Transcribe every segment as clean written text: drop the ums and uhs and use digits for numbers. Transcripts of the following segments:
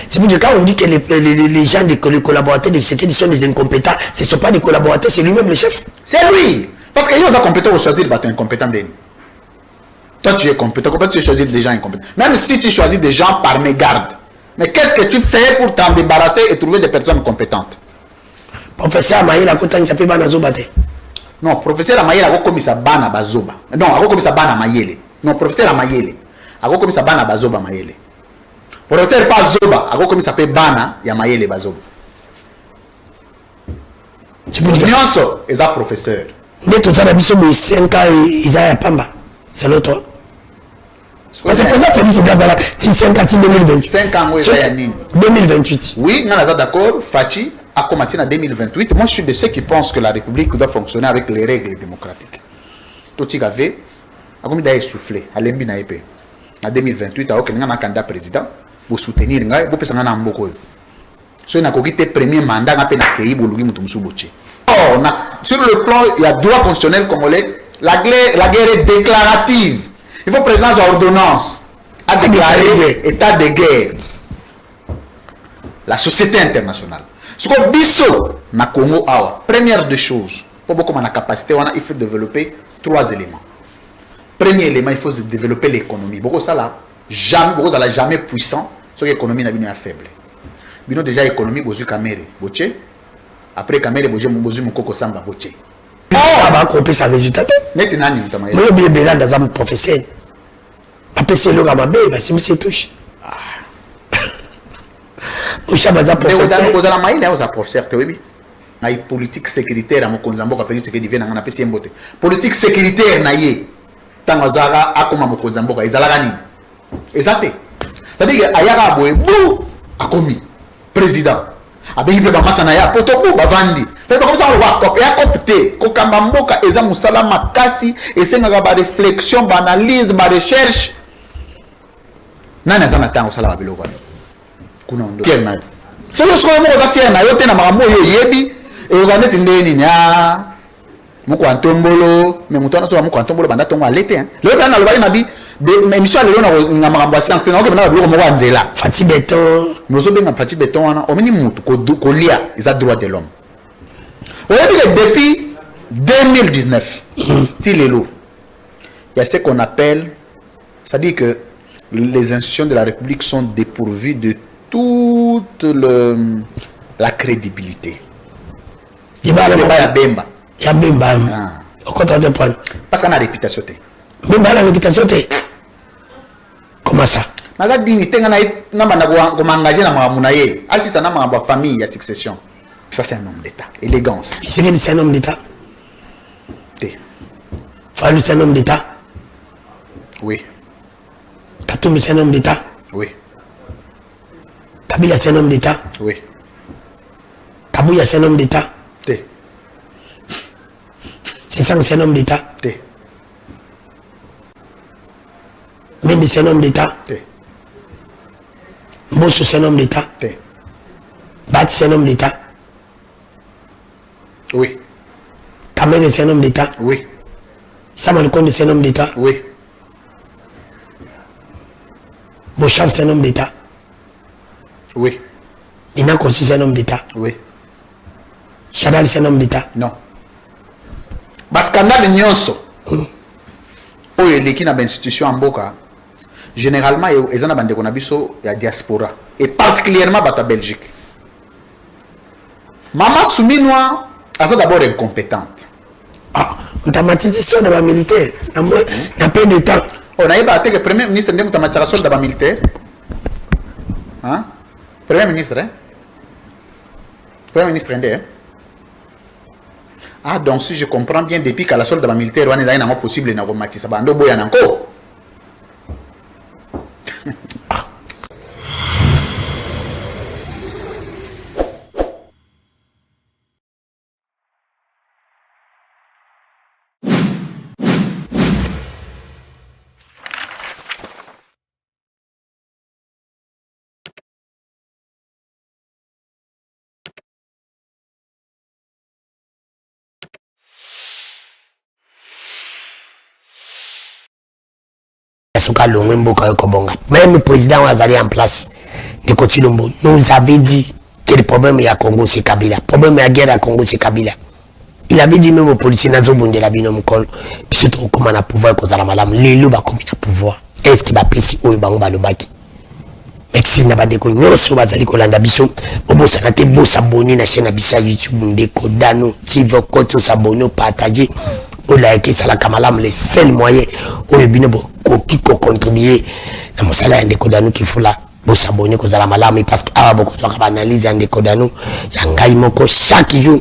C'est pour dire quand on dit que les gens, les collaborateurs de sécurité sont des incompétents, ce ne sont pas des collaborateurs, c'est lui-même le chef. C'est lui. Parce qu'il y a des compétents pour choisir le bâton incompétent. Toi, tu es compétent. Comment tu choisis des gens incompétents? Même si tu choisis des gens par mégarde. Mais qu'est-ce que tu fais pour t'en débarrasser et trouver des personnes compétentes? Professeur Amaye, la côte en Bana Zobate. Non, professeur Amaye, a commis sa bana bazoba. Non, a commis sa bana Mayele. Non, professeur Amayele. A commis sa bana bazoba Mayele. Professeur Bazoba, a commis sa bana ya Mayele bazoba. Tu peux dire Nyonso, est un professeur. Mais tout ça, la biso de 5 ans, ils ont pamba. C'est l'autre. C'est pour ça que je dis là, si 5 ans, si 2028. 5 ans, oui, 2028. Oui, on est d'accord, Fachi a commencé en 2028. Moi, je suis de ceux qui pensent que la République doit fonctionner avec les règles démocratiques. Tout ce qu'il y avait, a comme d'ailleurs soufflé, à l'embi na épée. En 2028, a aucun candidat président pour soutenir, pour passer un amboko. Si on a coquité premier mandat, on a peine accueilli pour lui mutumsuboche. Oh, sur le plan, il y a droit constitutionnel congolais. La guerre est déclarative. Il faut présence d'ordonnance à déclarer état de guerre. La société internationale. Ce qu'on biso na Congo awa, première des choses, pour beaucoup de capacité, il faut développer 3 éléments. Premier élément, il faut développer l'économie. Beaucoup ça là, jamais puissant, parce que l'économie n'a pas faible. Bino déjà économie, bozu kamere, boche. Après kamere, bozu mukoko samba, boche. Ça va couper sa résultat. Mais c'est nani utamaye. Mais le bien dans un professeur. Après c'est le gamabé, c'est monsieur touche. Au chabaza professeur. Vous avez maïna aux professeurs, tu vois bien. Na politique sécuritaire à mon konzambo fait ce que divine na pesi mbote. Politique sécuritaire na yé. Tangazara akoma mo konzambo ka izalagani. Exacté. C'est-à-dire ayaka boye bou akomi président. Abengi pe ba masana ya potoko bavandi. C'est comme ça on voit cop ya copté ko kamba mboka eza musala makasi esenga ba réflexion, ba analyse, ba recherche. Nana za natango sala ba biloko. Kuna ndo. Kelna. So yo soko mo za fier na yo te na makambo yo yebi e oza neti ndeni nya muko antombolo me muto na so muko antombolo banda tongo alete hein. Le bana lo ba na bi de émission lelo na makambo science te na ko na biloko mo wa nzela. Fati beton. Nous sommes bien Fati beton wana o mini mutu ko lia isa droit de l'homme. Depuis 2019, il y a ce qu'on appelle, c'est-à-dire que les institutions de la République sont dépourvues de toute la crédibilité. Il y a Bemba. Il y a Bemba. Parce qu'on a la réputation. Bemba a la réputation. Comment ça? La dignité, on a engagé la famille, il y a succession. Ça, c'est un homme d'État. Élégance. C'est un homme d'État. Fallou, c'est un homme d'État. Oui. Katoum, c'est un homme d'État. Oui. Kabila, c'est un homme d'État. Oui. Kabouya, c'est un homme d'État. C'est un homme d'État. Mende, c'est un homme d'État. Mbosso, c'est un homme d'État. Bat, c'est un homme d'État. Oui. Kamene, c'est un homme d'État. Oui. Samuel Konde, c'est un homme d'État. Oui. Beauchamp, c'est un homme d'État. Oui. Inako aussi, c'est un homme d'État. Oui. Chadal, c'est un homme d'État. Non. Parce qu'on a des nyonso. Oh, il y a des institutions en Boka. Généralement, il y a des diaspora. Et particulièrement dans la Belgique. Maman Souminois, elle est d'abord incompétente. Ah, on t'a menti sur de la militaire. Il n'y a pas de temps. On a eu le premier ministre de la militaire. Hein? Premier ministre, hein? Premier ministre indien. Ah, donc si je comprends bien, depuis qu'à la solde de la militaire, on est dans possible de matisse. Ça va encore. Même le président a allé en place. de Kotilombo nous avait dit que le problème à Congo c'est Kabila. Le problème à guerre à Congo c'est Kabila. Il avait dit même aux policiers nazo bonde la bino mukolo. Puis surtout comment na pouvoir cause la malam. Les loups ba comme na pouvoir. Est-ce qu'il va pesi o bango ba lobaki. Mexique n'a pas de nyonso bazali kolanda biso. Bobo sanate bo s'abonner na chaîne abisa YouTube ndeko dano. Si vous comptez s'abonner partager. O like ça la kamalam les seuls moyens o bino bo qui contribuer na mosala ndeko dano qui faut là. Bo s'abonner cause la malam parce que aba boko soka analyse ndeko dano ya ngai moko chaque jour.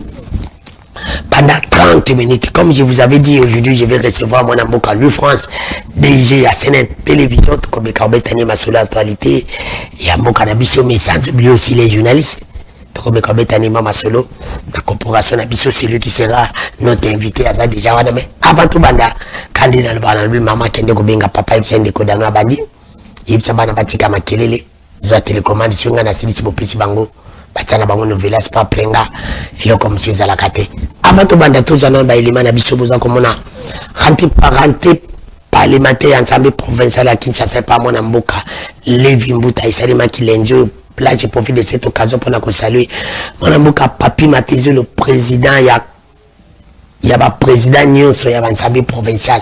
Pendant 30 minutes, comme je vous avais dit, aujourd'hui, je vais recevoir mon amboka Louis France, DG à CNN Télévision, comme le Karbetani Masolo Actualité, et amboka Nabiso, mais sans oublier aussi les journalistes. Comme le Karbetani Masolo, la corporation Nabiso, c'est lui qui sera notre invité à ça déjà. Mais avant tout, banda, candidat le banan, lui, maman, Kende Gobenga, papa, Ibsen de Kodano Abadi, Ibsen Banabatika Makelele, Zoa télécommande, si on a Siliti Bopisi Bango. Batana bango novelas pas plenga ilo comme si la kate avant to banda to zanon ba elima na biso boza komona rentrée parlementaire ensemble provincial à Kinshasa pa mona mboka Levi Mbuta isalima kilenjo là je profite de cette occasion pour na saluer mona mboka Papi Matezo le président ya ba président nyonso ya ensemble provincial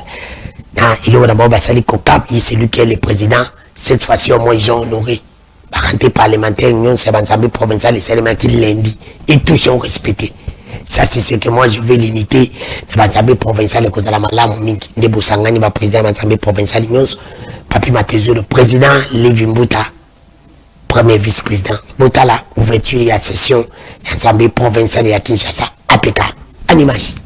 na ilo na ba sali kokap c'est lui qui est le président cette fois-ci au moins ils ont honoré. Rentrée parlementaire, union, c'est l'Assemblée provinciale et c'est le qui lundi et tous sont respectés. Ça, c'est ce que moi je veux l'unité de l'Assemblée provinciale et cause de la malam, de Boussangani, le président de l'Assemblée provinciale, Papi Matezo, le président, Levi Mbuta, premier vice-président. Mbuta là, ouverture et session de l'Assemblée provinciale et à Kinshasa, APK, en image.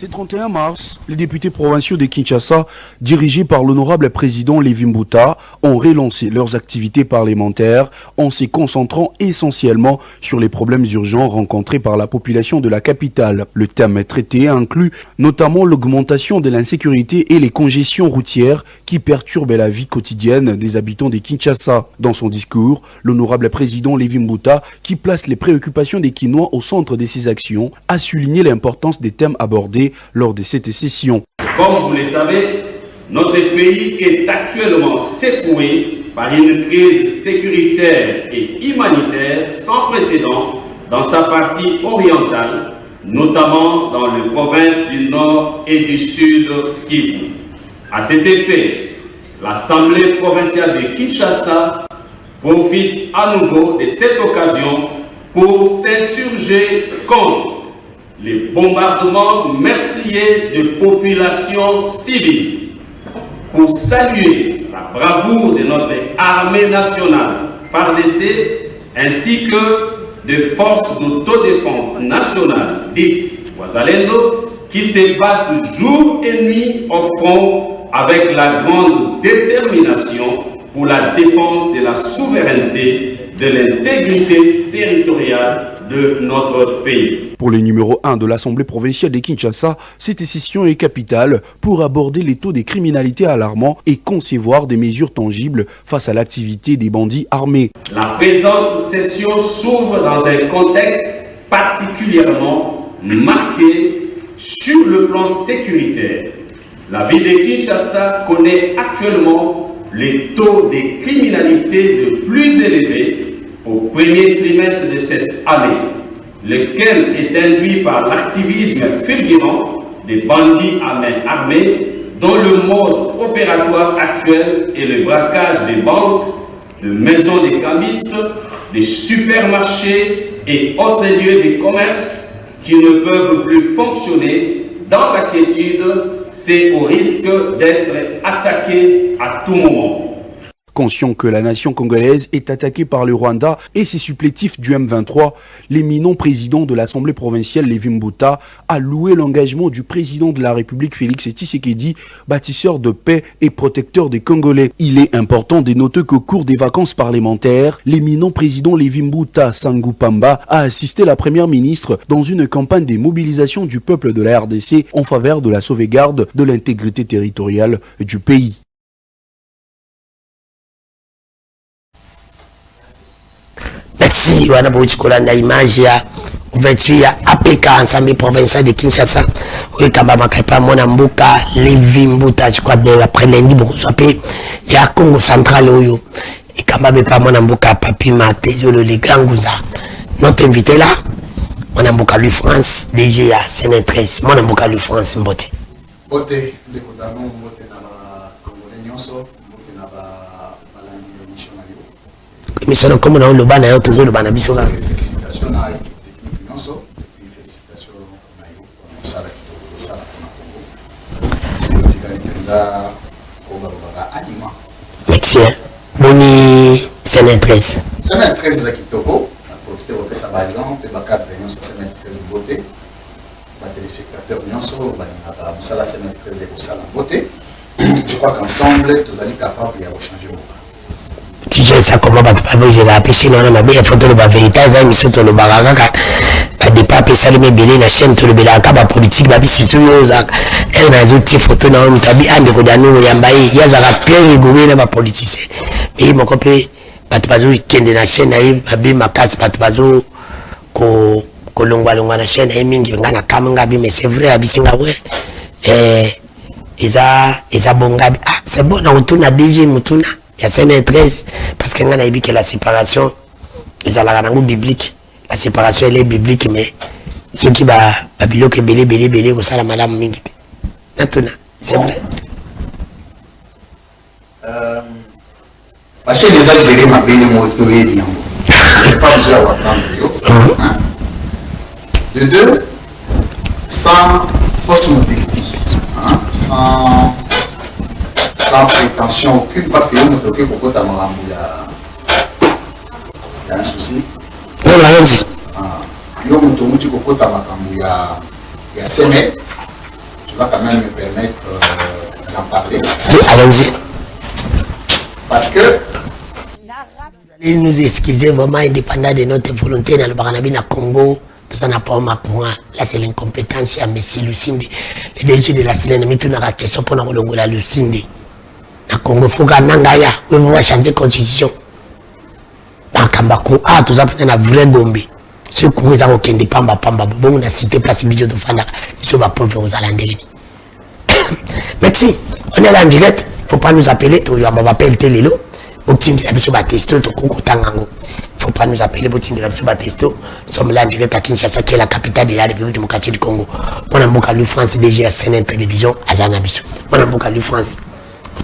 Ce 31 mars, les députés provinciaux de Kinshasa, dirigés par l'honorable président Levi Mbuta, ont relancé leurs activités parlementaires en se concentrant essentiellement sur les problèmes urgents rencontrés par la population de la capitale. Le thème traité inclut notamment l'augmentation de l'insécurité et les congestions routières qui perturbent la vie quotidienne des habitants de Kinshasa. Dans son discours, l'honorable président Levi Mbuta, qui place les préoccupations des Kinois au centre de ses actions, a souligné l'importance des thèmes abordés lors de cette session. Comme vous le savez, notre pays est actuellement secoué par une crise sécuritaire et humanitaire sans précédent dans sa partie orientale, notamment dans les provinces du Nord et du Sud Kivu. À cet effet, l'Assemblée provinciale de Kinshasa profite à nouveau de cette occasion pour s'insurger contre les bombardements meurtriers de populations civiles, pour saluer la bravoure de notre armée nationale, FARDC, ainsi que des forces d'autodéfense nationale, dites Wazalendo, qui se battent jour et nuit au front avec la grande détermination pour la défense de la souveraineté, de l'intégrité territoriale de notre pays. Pour le numéro 1 de l'Assemblée provinciale de Kinshasa, cette session est capitale pour aborder les taux de criminalité alarmants et concevoir des mesures tangibles face à l'activité des bandits armés. La présente session s'ouvre dans un contexte particulièrement marqué sur le plan sécuritaire. La ville de Kinshasa connaît actuellement les taux de criminalité le plus élevés au premier trimestre de cette année, lequel est induit par l'activisme fulgurant des bandits à main armée, dont le mode opératoire actuel est le braquage des banques, de maisons de camistes, des supermarchés et autres lieux de commerce qui ne peuvent plus fonctionner dans la quiétude, c'est au risque d'être attaqués à tout moment. Conscient que la nation congolaise est attaquée par le Rwanda et ses supplétifs du M23, l'éminent président de l'Assemblée provinciale Levi Mbuta a loué l'engagement du président de la République Félix Tshisekedi, bâtisseur de paix et protecteur des Congolais. Il est important de noter qu'au cours des vacances parlementaires, l'éminent président Levi Mbuta Sangupamba a assisté la première ministre dans une campagne de mobilisation du peuple de la RDC en faveur de la sauvegarde de l'intégrité territoriale du pays. Merci, wana bouti kolanda image ya ouverture ya APK Assemblée provinciale de Kinshasa. Oui, kamba makaipa mona mbuka Levi Mbuta, je crois, après lundi, beaucoup soit il y a Congo central, oyo. Et quand même pas mon amboka papi Matezolo les grands gouza. Notre invité là, mon amboka lui France, DG à Sénétresse, mon amboka lui France Mbote. Mbote, les Kodamon, Mbote na ba Congolais nyonso, Mbote na ba balandi émission na yo. Émission comme on a le ban na yo toujours le ban na biso. Félicitations à l'équipe technique nyonso, et félicitations na yo pour ça la Congo. Tika Nda Ogaroga Anima. Merci. Boni Sénétresse. Sénétresse za kitoko, na profiter de sa bagent, pe ba cadre nyonso Sénétresse Mbote. Téléspectateurs nyonso banaka musala Sénétresse ko sala Mbote. Je crois qu'ensemble tous allons capables de changer le monde. Tu sais ça comment va te parler, j'ai rappelé non ma bien photo le ba vérité ça mission to le baraka ba de pas pesa le belé la chaîne to le belaka ba politique ba bisu yo za elle na zoti photo na mutabi ande ko danu ya mbaye ya za rappeler gouvernement ba politicien mais mon copé ba te bazo kende na chaîne na ba bi makasi ba te bazo ko kolongwa longwa na chaîne na mingi ngana kamanga bi mais c'est vrai abisinga ouais Eza bongabi. Ah, c'est bon, on retourne à DG Mutuna. Il y a Sénétresse. Parce qu'on a dit que la séparation, ils ont la biblique. La séparation, elle est biblique, mais ceux qui va bilo que belé, au sala madame mingi. Natuna, c'est vrai. Parce que les Algériens m'ont béni moto et bien. Je n'ai pas besoin d'apprendre. De deux, sans fausse modestie. Sans prétention aucune, parce que nous sommes beaucoup à Marambou, il y a un souci. Non, allons-y. Il y a Sémé, tu vas quand même me permettre d'en parler. Oui, allons-y. Parce que vous allez nous excuser vraiment indépendant de notre volonté dans le Baranabi na Congo. Tout ça n'a pas au point. Là, c'est l'incompétence à M. Lucinde. Le DG de la Sénène, mais tout n'a pas question pour nous la Lucinde. Na Congo, il faut que Nangaya, oui, on va changer la constitution. Dans Kambako, ah, tout ça peut être un vrai gombe. Ceux qui ont aucun des pamba, bon, on a cité place Bisou de Fanda, ils sont pas pauvres aux Alandais. Merci, on est là en direct, il ne faut pas nous appeler, tu vas m'appeler Télélo, au team de la Bisou Batesto, tu Congo Tangango. Il ne faut pas nous appeler Botine de la Batesto. Nous sommes là en direct à Kinshasa, qui est la capitale de la République démocratique du Congo. Mon amboka lui France, DG à CNN Télévision, à Zanabiso. Mon amboka lui France.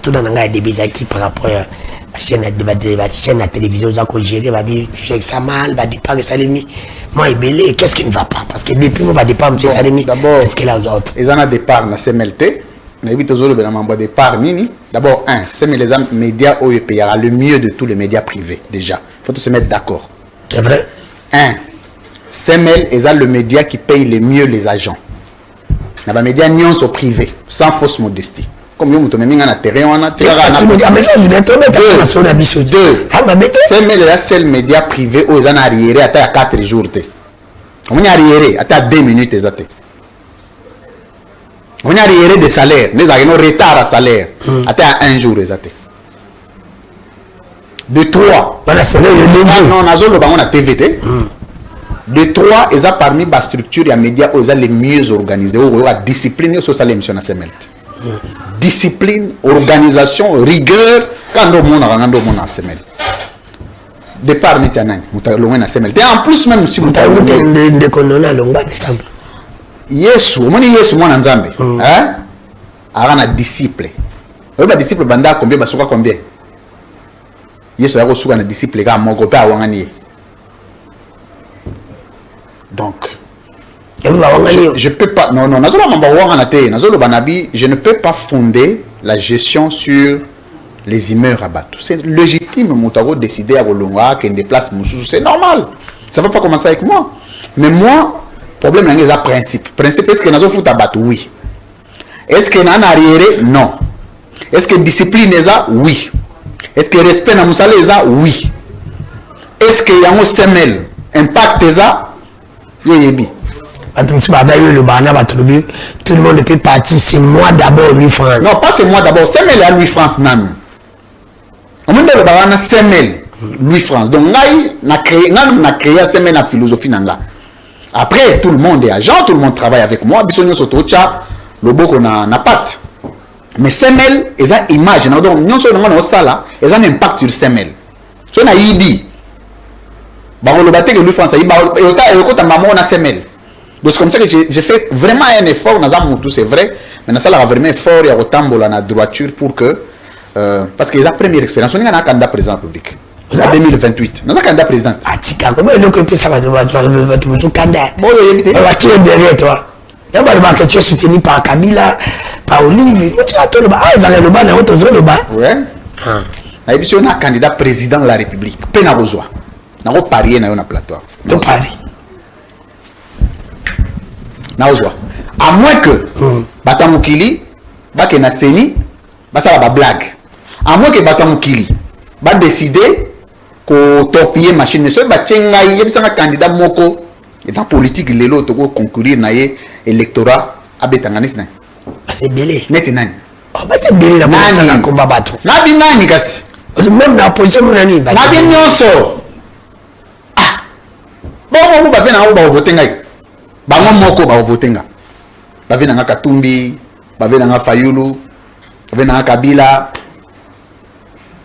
Tout dans l'angle des Bézaki par rapport à la chaîne de télévision, ça qu'on gère, va dire, tu fais ça mal, va dire pas que ça l'ennemi. Moi, il est qu'est-ce qui ne va pas? Parce que depuis, moi, va départ, M. Salemi, est-ce qu'il a aux autres? ils ont un départ dans CMLT. On a vu toujours le départ, Nini. D'abord, c'est les médias OEP, il y aura le mieux de tous les médias privés, déjà. Il faut se mettre d'accord. C'est vrai? CML, ils ont le média qui paye le mieux les agents. Il y a des médias non privés, sans fausse modestie. Comme nous, nous avons un terrain, on a CML, c'est le média privé où ils ont arriéré à 4 jours. On a arriéré à 2 minutes. On a arriéré de salaire, nous avons un retard à salaire à 1 jour. De 3, non, on a TVT. De 3, ils ont parmi les structures et les médias où ils ont les mieux organisés, où ils ont discipline sur l'émission à CML. Discipline, organisation, rigueur, quand on a à CML. Départ, nous avons à CML. Et en plus, même si vous avez Yesu, moi Nzambe. Hein? Arana disciple. Le disciple banda combien basuka combien? Yesu yako suka na disciple ka moko pe awangani. Donc je peux pas non nazolo mamba wangana te, nazolo banabi, je ne peux pas fonder la gestion sur les humeurs à Batou. C'est légitime moutaro décider à Rolonga qu'il déplace Moussou, c'est normal. Ça va pas commencer avec moi. Mais moi problème c'est un principe. Principe, est-ce que nous avons fait abattre? Oui. Est-ce que nous avons arriéré? Non. Est-ce que discipline est ça? Oui. Est-ce que respect dans Moussala est ça? Oui. Est-ce que y a un semel impact est ça? Oui. Tout le monde peut partir. C'est moi d'abord, Louis France. Non, pas c'est moi d'abord. Semel est Louis France. Non. On me dit que semel Louis France. Donc, nous avons créé semel la philosophie. Après, tout le monde est agent, tout le monde travaille avec moi. Bisogno sotocha, le beau qu'on a pas. Mais semel, ils ont image. Donc, nous sommes dans ça là, ils ont un impact sur semel. So na yibi. Le bateau que lui France a maman semelle. Donc c'est comme ça que j'ai fait vraiment un effort dans tout c'est vrai, mais ça a vraiment effort il y a autant de la droiture pour que parce que la première expérience on est un candidat président public. En 2028. Nous avons un candidat président. Ah tika comment donc ça va tu candidat. Bon il y a qui est derrière toi. D'abord que tu es soutenu par Kabila, par Olive, tu as tout le bas, ça le bas dans autre le bas. Ouais. Ah. Et puis on a un candidat président de la République. Pena besoin. Na ko parier na yo na plateau. Donc pari. Na ozwa. À moins que batamukili ba ke na seni ba sala ba blague. À moins que batamukili ba décider ko torpiller machine ne so ba tsenga yebisanga candidat moko et dans politique lelo to ko concourir na ye électorat abetanganis na. C'est belé. Neti nani? Oh bah c'est belé la nani combat bateau. Na bi nani kasi? Même na position nani ba. Na bi nyonso. Bon, ba vena ba voter ngai. Ba moko ba voter nga. Ba vena nga Katumbi, ba vena nga Fayulu, ba vena nga Kabila,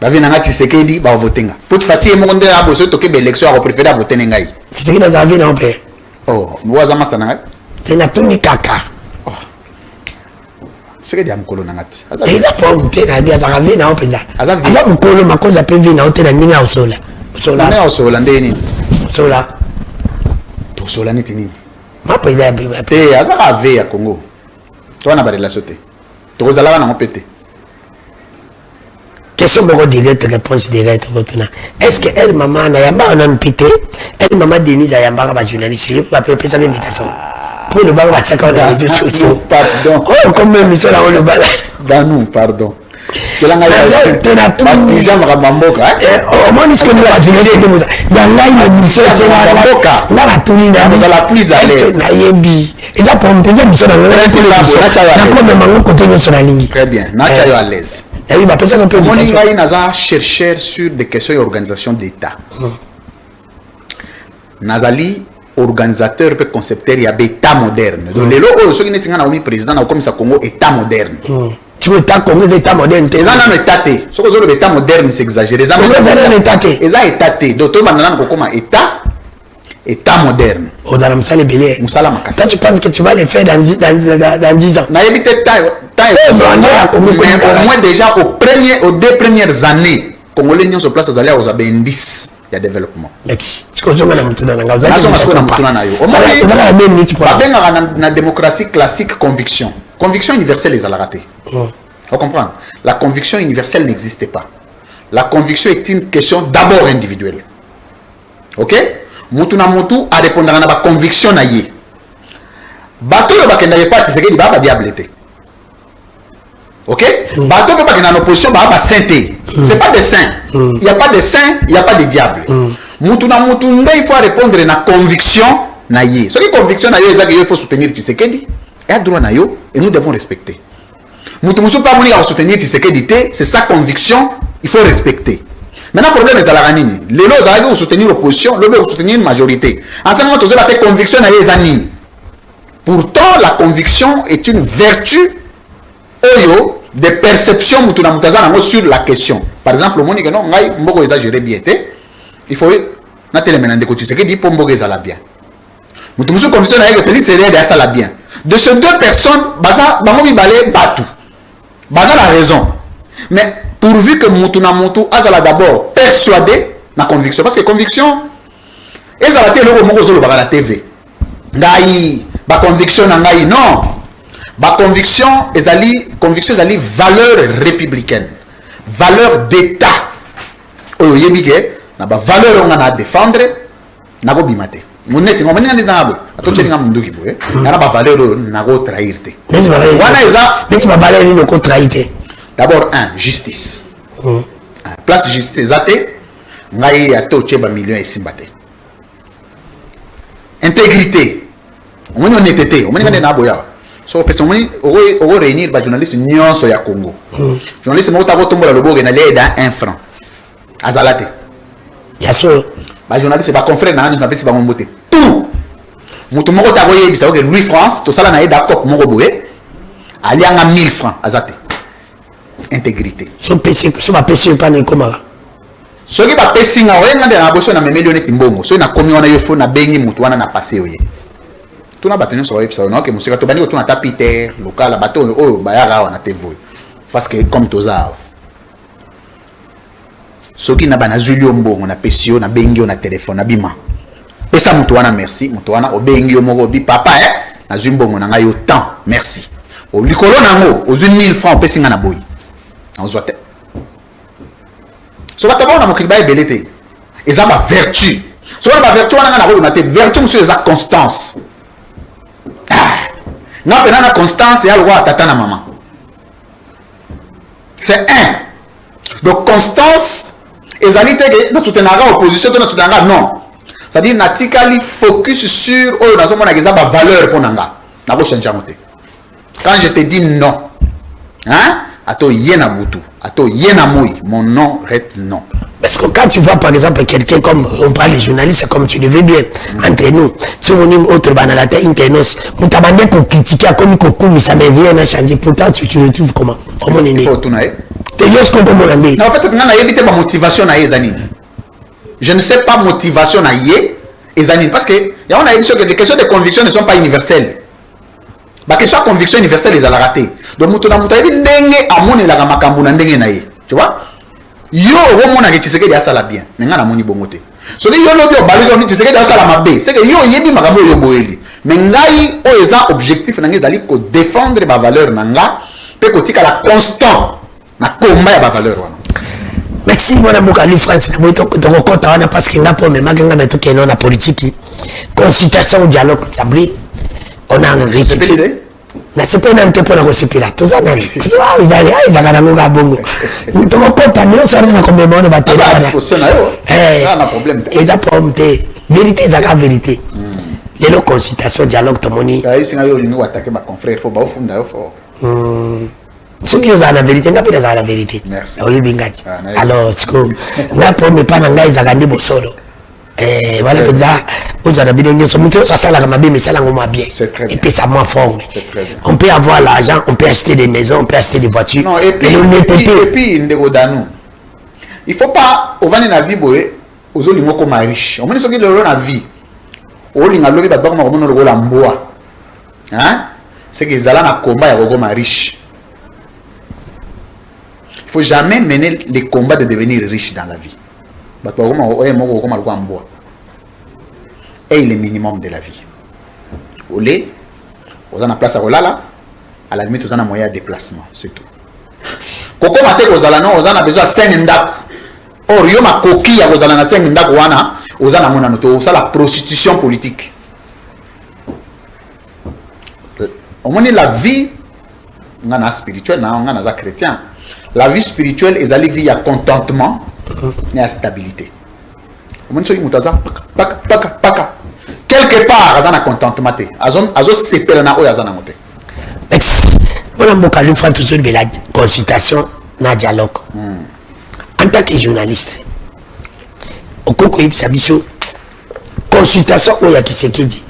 ba vena nga Tshisekedi ba voter nga. Pour fatier mo ndé abo so toke be élection a préférer voter ngai. Tshisekedi za vena on père. Oh, moi za master ngai. Tena tuni kaka. Oh. Tshisekedi am kolo ngati. Eza pour mutena bia za vena on peza. Aza mukolo makoza pe vena on tena ninga osola. Osola. Na osola ndeni. Osola. Osola neti nini? Ma peza te aza ave ya Congo. Toi na ba relation te. To kozala na ngopete. Question beaucoup directe, réponse directe. Est-ce que elle maman na yamba na mpité, elle maman Denise ayamba ba journaliste, il va peut faire invitation. Pour le bar va checker dans les réseaux sociaux. Pardon. Oh comme même ça là on le bala. Dans nous, pardon. Tu l'as engagé. Parce que j'aime Ramamboka. Au moins est-ce que nous va dire que nous y a là une mission c'est Ramamboka. Là la tournée là vous la plus à l'aise. Na yebi. Et ça pour me dire mission dans le principe là. Na comme mango côté nous sur la ligne. Très bien. Na cha à l'aise. Et oui, ma personne un peu mon ingai naza chercheur sur des questions d'organisation d'État. Nazali organisateur et concepteur il y a État moderne. Donc les locaux ceux qui n'étaient pas président na comme ça Congo État moderne. Tu veux État Congo État moderne. Les gens n'ont État té. Ce que le État moderne c'est exagéré. Les gens n'ont État té. Les gens État té. Docteur Banana comme État moderne. Aux Alamsale Belé. Moussala Makasi. Ça tu penses que tu vas les faire dans 10 ans? Na évité au moins déjà aux deux premières années, Congolais n'y ont sur place aux alliés aux indices de développement. Merci. Ce que vous avez dit dans la démocratie classique, conviction. Conviction universelle, les a raté. Vous comprenez? La conviction universelle n'existait pas. La conviction est une question d'abord individuelle. Ok? Mutuna mutu a répondre à la conviction naïe. Bateau le bakenda pas, tu sais qu'il va diableté. Ok? Bateau peut pas qu'il en opposition, bah sainteté. C'est pas des saints. Il n'y a pas de saints, il n'y a pas de diable. Mutuna mutu il faut répondre à la conviction naïe. Ce qui est conviction naïe, c'est qu'il faut soutenir Tshisekedi. Et à droit naïe, et nous devons respecter. Mutu musu pas venir à soutenir Tshisekedi, c'est sa conviction, il faut respecter. Maintenant, le problème est à la ranini. Les lois arrivent à soutenir l'opposition, l'autre à soutenir une majorité. En ce moment, tu as la conviction dans les années. Pourtant, la conviction est une vertu de perception sur la question. Par exemple, le monde dit que non, il faut exagérer bien. Il faut dire pour bien. Mais tu me conviction avec Félix Sédé ça la bien. De ces deux personnes, la raison. Mais pourvu que Moutouna Moutou a d'abord persuadé la conviction. Parce que conviction, et ça va être la TV. La conviction, non. La conviction est une valeur républicaine. Valeur d'État. Il y a une valeur à défendre. Il y a une valeur à trahir. D'abord, justice. Place de justice, il y a un million et simbate. Intégrité. On est honnêteté. On est naboya. So personne on réunir les journalistes nyons sur Congo. Journalistes mo ta tomber le bogue na l'aide à 1 franc. Azalate. Ya so. Les journalistes ba confrère na na pesi ba mbote. Tout. Mutu moko ta boye bisa que Louis France to sala na aide à cop moko boye. Ali anga 1000 francs azate. Intégrité. Son PC pas ni comment. Ce qui va passer, na boso na memeli neti mbongo. So na komi wana yo fo na bengi mutu wana na passé oye. Tout na batenyo so websa na ke musika to bani ko tuna ta Peter local bato o bayara wana te voye. Parce que comme toza soki na bana zulio mbongo na pesio na bengi na téléphone na bima. Pesa mutu wana merci, mutu wana o bengi yo moko bi papa na zumbongo na ngai autant merci. O likolo nango o 1000 francs pesi nga na boy. On se voit. So ba tabona mo kilba ebelete. Eza ba vertu. So ba vertu wana nga na te vertu monsieur eza constance. Na pena na constance ya loi tata na maman. C'est un. Donc constance ezalité que na soutenara opposition to na soutenara non. C'est-à-dire natikali focus sur oh na somona eza ba valeur pour nanga. Na ko changer moté. Quand je te dis non, hein? Ato yena butu, ato yena moui, mon nom reste non. Parce que quand tu vois par exemple quelqu'un comme on parle les journalistes, comme tu le veux bien, entre nous, si on est autre banalité internos, on t'a demandé pour critiquer comme Kokoum, ça me vient à changer. Pourtant tu le trouves comment? Comment on est né? Il faut tout naïe. T'es juste comme on est né. Non, peut-être qu'on a évité ma motivation à Ezani. Je ne sais pas motivation à Ezani parce que on a dit que les questions de conviction ne sont pas universelles. La question de conviction universelle, ils ont raté. Donc, nous avons dit que la makambu na ndenge na ye. Tu vois? Yo, on a dit que c'est ça bien. Mais on a moni bongote. So que yo lobi o bali ko c'est que ça la mabe. C'est que yo yebi makambu yo boeli. Mais ngai o eza objectif na ngezali ko défendre ba valeur nanga pe ko tika la constant na combat ya ba valeur wana. Merci mon amour à France na boito ko compte wana parce que nga po me makenga meto keno na politique. Consultation dialogue sabri. On a un récit. Na sepe na mtepo na kosipila toza nani izaka na ngoka bongo ntoko pota nyo sana na komemona batela na problème eza problème vérité ezaka vérité lelo consultation dialogue tomoni singa yo lingi watake ba confrère faut ba ofunda yo fort soki ozala na vérité ngapi ezala na vérité oyebi ngati alors siko na problème pa na ngai ezaka ndi bosolo voilà penza ozala bino nyonso mutu osalaka mabe mais salango mwa bien et puis ça moins forme on peut avoir l'argent on peut acheter des maisons on peut acheter des voitures non et puis ndeko danu il faut pas ovani na vie boye ozolingo ko riche omoni soki lelo na vie olinga lobi ba bakoma komono lokola mboa hein c'est que ezala na combat ya kokoma riche il faut jamais mener les combats de devenir riche dans la vie. Et le minimum de la vie. Au lait, on a une place à Rolala, à la limite, on a un moyen de déplacement, c'est tout. Koko mate kozala non, on a besoin de 5 ndak. Or, yo ma coquille à kozala na 5 ndak wana, on a mon anoto, ça la prostitution politique. On a la vie, on a spirituelle, on a chrétien. La vie spirituelle est la vie à contentement. Et à stabilité. Quelque part, il y a un contentement. Il y a une consultation, un dialogue. En tant que journaliste, au cours de consultation, il y a qui se dit.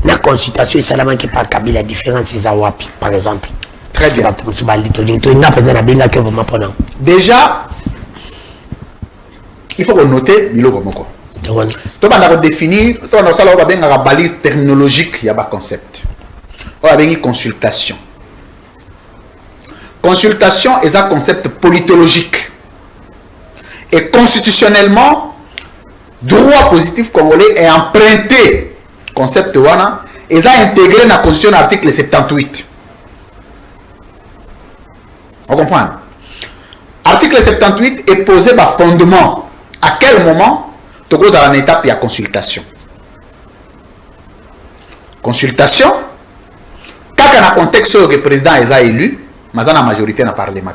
La consultation, c'est par Kabila, la différence, c'est Zawapi, par exemple. Très bien. Déjà, il faut noter biloko moko. To banda ko définir, to na sala ba benga la balise terminologique ya ba concept. O ba bengi consultation. Consultation est un concept politologique. Et constitutionnellement, droit positif congolais est emprunté concept wana et ça intégré dans la constitution article 78. On comprend? Article 78 est posé par fondement. À quel moment tu es dans une étape de consultation? Consultation, quand dans le contexte où le président est élu, mais dans la majorité dans le Parlement.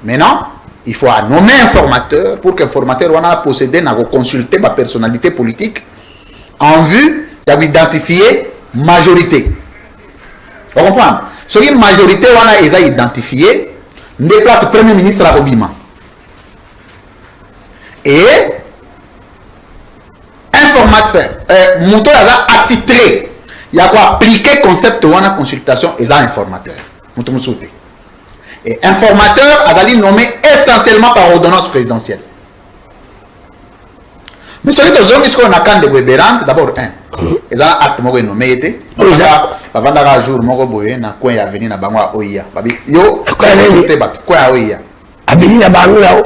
Maintenant, il faut nommer un formateur pour que le formateur puisse posséder et consulter la personnalité politique en vue d'identifier la majorité. Vous comprenez? Si la majorité est identifiée, on déplace le Premier ministre à Robima. Et un formateur, Mouton a attitré, il y a quoi appliquer concept de la consultation et un informateur. Et informateur, Azali nommé essentiellement par ordonnance présidentielle. Mais celui de Zongi, ce qu'on a quand de Weberand, d'abord, ils ont un acte nommé été. Avant d'avoir un jour, mon boy, na coin à venir na bangwa oya. Yo, coin à oya. A venir na bangwa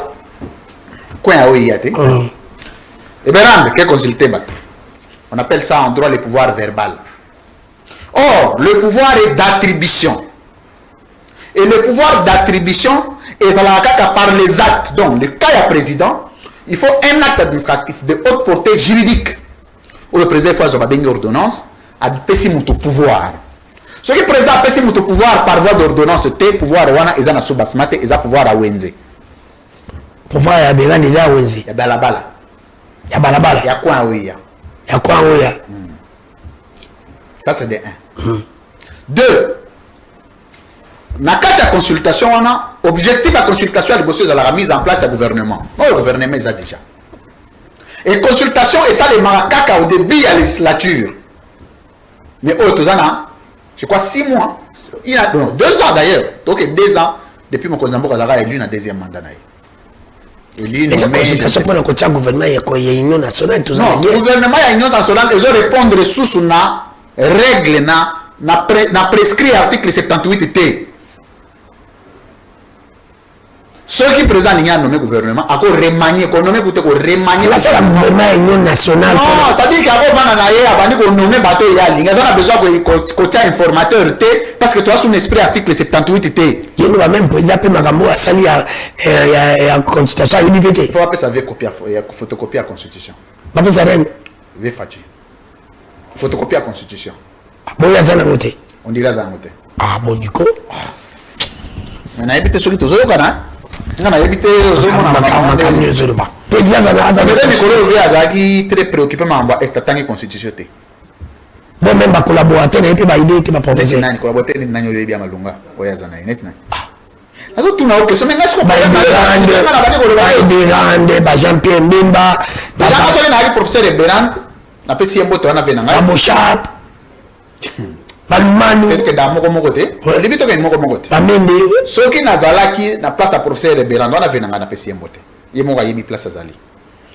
coin à oya, te. Weberand, qu'est consulté bat. On appelle ça en droit le pouvoir verbal. Or, le pouvoir est d'attribution. Et le pouvoir d'attribution est par les actes. Donc, le cas du président, il faut un acte administratif de haute portée juridique. Où le président fait une ordonnance, a péché mon pouvoir. Ce que le président a péché mon pouvoir par voie d'ordonnance, c'est pouvoir wana eza na subasmate, eza pouvoir à Wenze. Pouvoir ya bela déjà Wenze. Ya balabala. Ya balabala. Ya quoi oya. Ya quoi oya. Ça c'est de 1. 2. Dans la consultation, on a objectif à consultation à la mise en place du gouvernement. Non, le gouvernement est déjà. Et consultation, et ça, les maracas au début de la législature. Mais je crois 6 mois. Il y a 2 ans d'ailleurs. Donc 2 ans, depuis mon Kozambo Kazara est élu dans le 2e mandat. Et la consultation pour le côté du gouvernement, il y a une union nationale. Non, le gouvernement, il y a une union nationale, ils ont répondre sous une règle, na prescrit article 78 T. Ceux qui présentent le gouvernement, à quoi remanier, qu'on nomme pour remanier. C'est le gouvernement union nationale. Non, ça dit qu'avant on nomme bateau il y a besoin de côté informateur parce que toi sous l'esprit article 78 T. Il y a même président Magambo à sali à constitution à l'IBT. Il faut appeler ça photocopie à constitution. Pas ça rien. Ve Fachi. Photocopie à constitution. Bon il y a ça dans côté. On dirait ça dans côté. Ah bon Nico. Mais na habité celui tous autres on a évité président très préoccupé par constitution. Bon, même ma collaborateur et puis ma idée était ma professeur. Collaborateur n'est pas malunga. Tout n'a aucun semaine. Jean-Pierre Mbemba. Professeur Berand. Na pesi mboto wana venanga. Abochap. Balumanu. Peut-être que dans mon côté, limite que mon côté. Amende. Ce qui nazalaki na place à professeur de Berand wana venanga na pesi mbote. Yemo ga yebi place azali.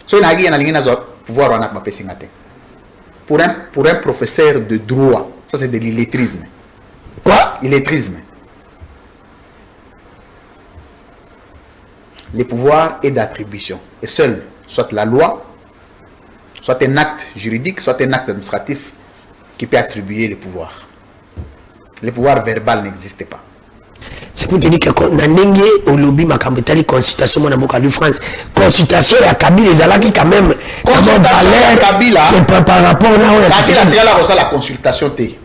So na gi na lingina zo pouvoir wana ma pesi ngate. Pour un professeur de droit, ça c'est de l'illettrisme. Quoi? Illettrisme. Le pouvoir est d'attribution. Et seul, soit la loi, soit un acte juridique, soit un acte administratif qui peut attribuer le pouvoir. Le pouvoir verbal n'existe pas. C'est pour te dire que Nandenge au lobby Makambetali consultation mon amour de France. Consultation à Kabila les alaki quand même. Consultation à Kabila. Par rapport à la consultation T.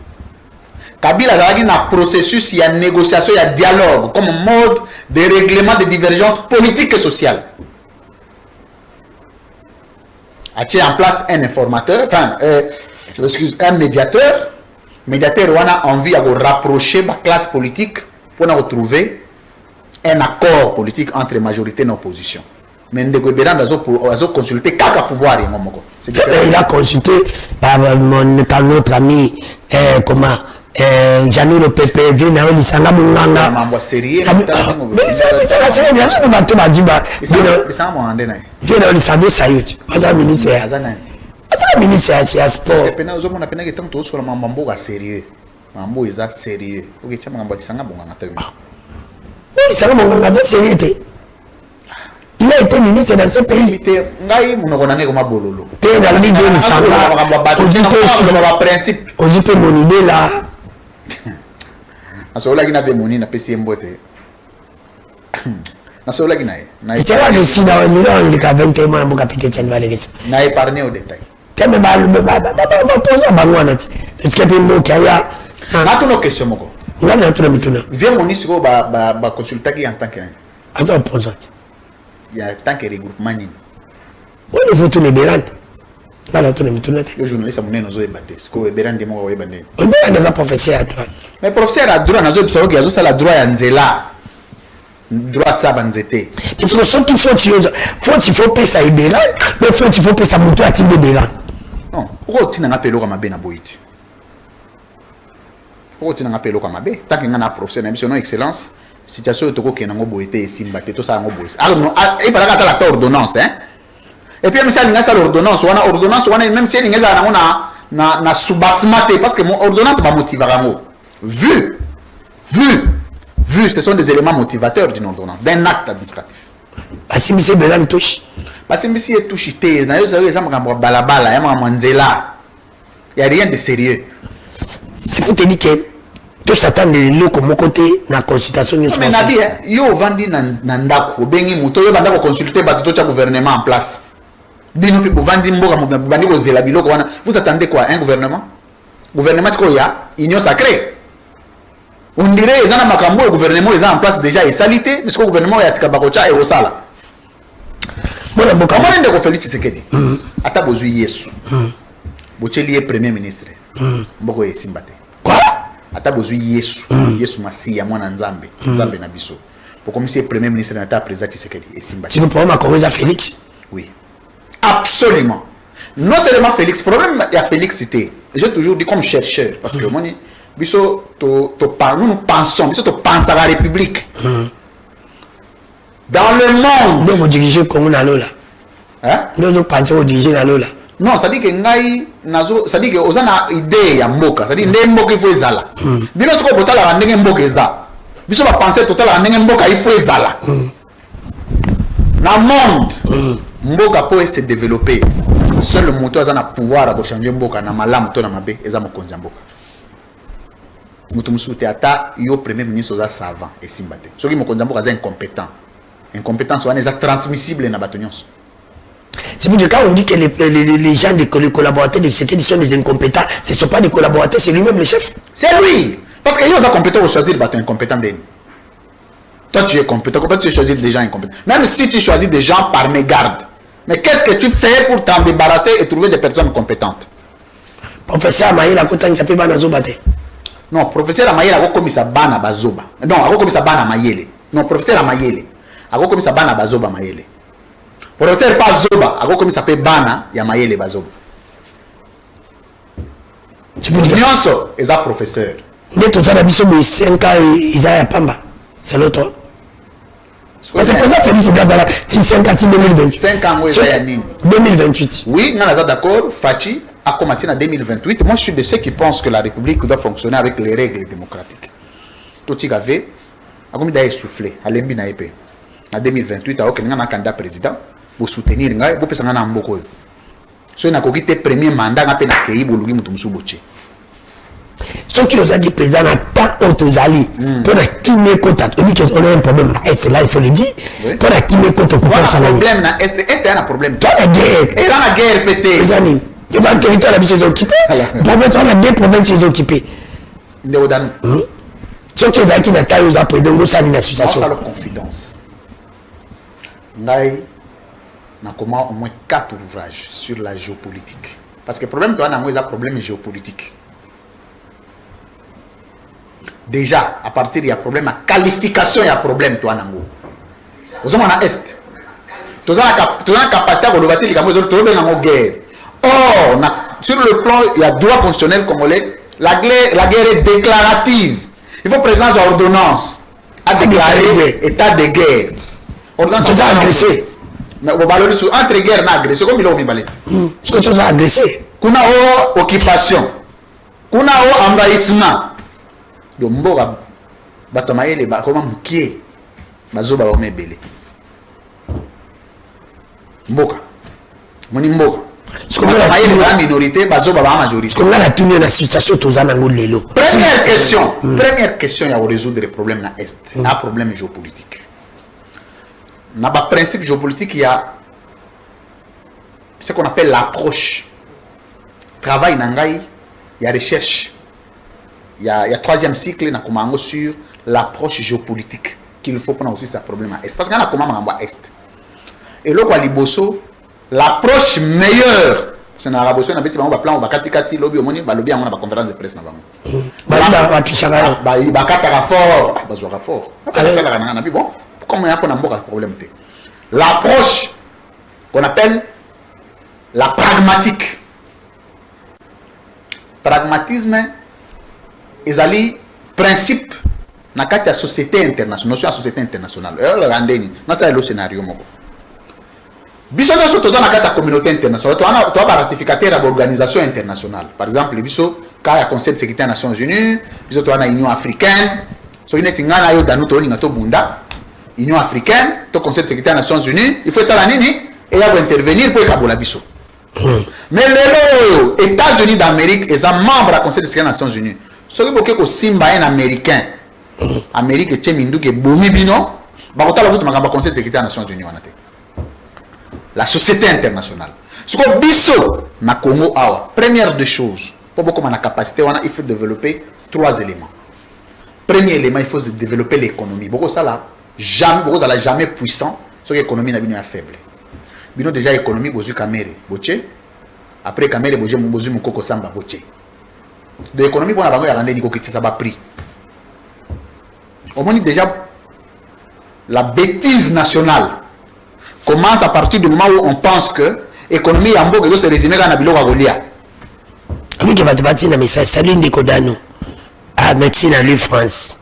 Kabila a un processus, il y a négociation, il y a dialogue comme mode de règlement de divergences politiques et sociales. A-t-il en place un informateur, enfin, un médiateur. Médiateur a envie de rapprocher la classe politique pour retrouver un accord politique entre majorité et opposition. Mais il a consulté quelques pouvoirs. Il a consulté par notre ami, comment Janou le PPV, il s'en a munganga. Sérieux. Il a été ministre dans ce pays. Ozipe mon idée là. C'est là le sida on est le 21 mois pour capiter cette valeur. Na épargné au détail. Teme ba poser bangwana ti. Est-ce que peut kaya? Na to no question moko. Ngana to na mituna. Viens mon isiko ba consulter qui en tant que Asa opposant. Il y a tant que regroupement ni. On il faut tout les Berand. Là to na mituna ti. Le journaliste a monné nos ebate. Ce que Berand de mo ebane. On est dans un professeur à toi. Mais professeur a droit nazo biso ki azo sala droit ya nzela. Droit ça banzete. Parce que ce qu'il faut il faut payer ça Berand, mais il faut payer ça moto à titre de Berand. Non, pourquoi tu n'as pas payé comme na boiti? Pourquoi tu n'as pas payé comme tant que ngana professeur na biso non excellence, situation de toko kenango boité simbate tout ça ngo boé. Ah non, il fallait que ça la ordonnance hein. Et puis même si elle a l'ordonnance, on a ordonnance, on a même si elle a na sous-basmate parce que mon ordonnance va motiver à moi. Vu, ce sont des éléments motivateurs d'une ordonnance, d'un acte administratif. Parce que c'est besoin de touche. Parce que si est touché, il y a rien de sérieux. C'est pour te dire que tout s'attend de l'eau comme côté na consultation. Mais Nabi, yo vandi nandako, bengi muto yo banda ko consulter ba tout gouvernement en place. Bino pe vandi mboka bandi ko zela biloko wana. Vous attendez quoi un gouvernement? Gouvernement c'est quoi ya? Union sacrée. On dirait ils ont makambo le gouvernement ils ont en place déjà et salité mais ce que le gouvernement ya sikabakocha et osala. Bona boka comment ndeko Félix Tshisekedi? Ata bozui Yesu. Bocheli est premier ministre. Mboko yesimbate. Quoi? Ata bozui Yesu. Yesu Masiya mwana Nzambe. Nzambe na biso. Pour comme si premier ministre n'ata président Tshisekedi esimbate. Tu veux prendre ma cause à Félix? Oui. Absolument. Non seulement Félix, problème il y a Félix c'était. J'ai toujours dit comme chercheur parce que moi biso nous pensons, biso to pense à la République. Dans le monde, nous diriger comme on a là. Hein? Nous pensons au diriger là. Non, ça dit que ngai nazo, ça dit que osana idée ya mboka, ça dit ndé mboka il faut ezala. Bino soko botala ba ndenge mboka eza. Biso ba penser total ba ndenge mboka il faut ezala. Na monde, mboka po se développer. Seul le moteur a pouvoir à changer mboka na malamu to na mabe eza mokonzi mboka. Mutu ata yo premier ministre oza savant et simbate. Soki mokonzi mboka za incompétent. Incompétence wana eza transmissible na bato nyonso. C'est pour dire quand on dit que les gens, les collaborateurs de sécurité sont des incompétents, ce ne sont pas des collaborateurs, c'est lui-même le chef. C'est lui. Parce qu'il est compétent pour choisir les bateaux incompétents. Toi, tu es compétent. Comment tu choisis des gens incompétents? Même si tu choisis des gens par mégarde. Mais qu'est-ce que tu fais pour t'en débarrasser et trouver des personnes compétentes? Professeur Amaïla, non, professeur Amaïla a commis sa bana bazoba. Non, a commis sa bana Mayele. Non, professeur Amayele a commis sa bana bazoba Mayele. Professeur pas Zoba, a commis sa bana ya Mayele bazoba. Tu peux dire Nyonso est un professeur. Mais tout ça, il y a 5 ans, ils ont Pamba. C'est l'autre. Parce que ça fait 5 ans, c'est 2028. 5 ans, oui, 2028. Oui, nous sommes d'accord. Fachi a commencé en 2028. Moi, je suis de ceux qui pensent que la République doit fonctionner avec les règles démocratiques. Tout ce qu'il avait, a commis d'essouffler, à l'embi na épée. En 2028, a aucun candidat président pour soutenir, pour faire un amboko. So na kokite premier mandat na pe na kei bolugi mutu musuboche. Ce qui nous a dit président na tant autozali pour na kimé contact. On dit qu'on a un problème na est là il faut le dire. Pour na kimé contact pour ça là. Problème na est un problème. Toi la guerre. Et là la guerre pété. Les amis, tu vas territoire la biche occupée. Pour mettre on a deux provinces occupées. Ndeo dan. Ce qui nous a dit na taille aux président go ça une association. Ça la confidence. Ngai na comment au moins 4 ouvrages sur la géopolitique. Parce que le problème, c'est un problème géopolitique. Déjà, à partir, il y a un problème à qualification, il y a un problème, toi, Nango. Vous avez un Est. Tu as la capacité à relever les guerre. Or, sur le plan, il y a droit constitutionnel congolais. La guerre est déclarative. Il faut présence d'ordonnance à déclarer état de guerre. Ordonnance à agressé. Mais on va parler sur entre guerre et agression, comme il a mis balette. Ce que tu as agressé. Kuna o occupation. Kuna o envahissement. Donc, Mbora, Batomaye, comment moukier, Bazoba, on est belé. Mboka. Moni Mboka. Ce qu'on a la minorité, Bazoba, la majorité. Ce qu'on a la tenue la situation, tous en angle de l'eau. Première question. Première question, il y a résoudre les problèmes dans l'Est. Il y a un problème géopolitique. Dans le principe géopolitique, il y a ce qu'on appelle l'approche. Travail nangai, il y a recherche. Il y a 3e cycle sur l'approche géopolitique qu'il faut prendre aussi ce problème à Est. Parce qu'il y a un commandement à Est. Et là, l'approche meilleure, c'est dans la Bosso, on a un plan, on va kati lobby, on va lobby, on a une conférence de presse. Bon, comment il y a un problème? L'approche qu'on appelle la pragmatique. Pragmatisme, ils allaient principe na kati ya société internationale, notion ya société internationale. Regardez, na ça le scénario moko. Biso na soto za na kati ya communauté internationale, to ba ratificateur ya organisation internationale. Par exemple, biso ka ya Conseil de sécurité des Nations Unies, biso to na Union africaine, so ine tingana yo danu to ninga to bunda. Union africaine, to Conseil de sécurité des Nations Unies, il faut ça la nini et ya intervenir pour kabola biso. Mais les États-Unis d'Amérique, ils sont membres du Conseil de sécurité des Nations Unies. Ce qui est simba un Américain, Amérique est mindu que bomi bino, bakota la route makamba Conseil de sécurité des Nations Unies wanate. La société internationale. Ce que biso na Congo awa, première des choses, pour beaucoup la capacité wana, il faut développer 3 éléments. Premier élément, il faut développer l'économie. Beaucoup ça là, jamais puissant, ce que l'économie n'a bino faible. Bino déjà économie bozu kamere boche après kamere boje bozu mukoko samba boche de économie pour na bango ya rande diko kitisa ba prix on dit déjà la bêtise nationale commence à partir du moment où on pense que économie ya mboka se résumer na biloko ya kolia ami ke batibati na message salut ndiko dano ah merci na lui France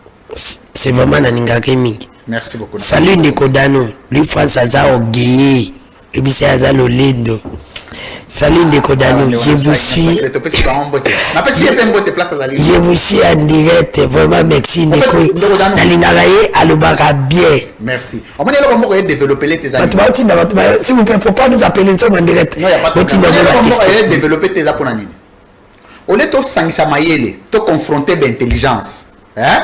c'est vraiment na ningaka mingi merci beaucoup salut ndiko dano lui France aza ogeye le bisi aza lolendo. Salut Ndeko Dano, je vous suis. Je vous suis en direct, vraiment merci Ndeko. Nalinagaye alobaka bien. Merci. On va dire développer tes amis. S'il vous plaît, faut pas nous appeler, nous sommes en direct. Non, il n'y a pas de problème. On va développer tes amis. On est tous sangisa mayele, to confronter d'intelligence. Hein?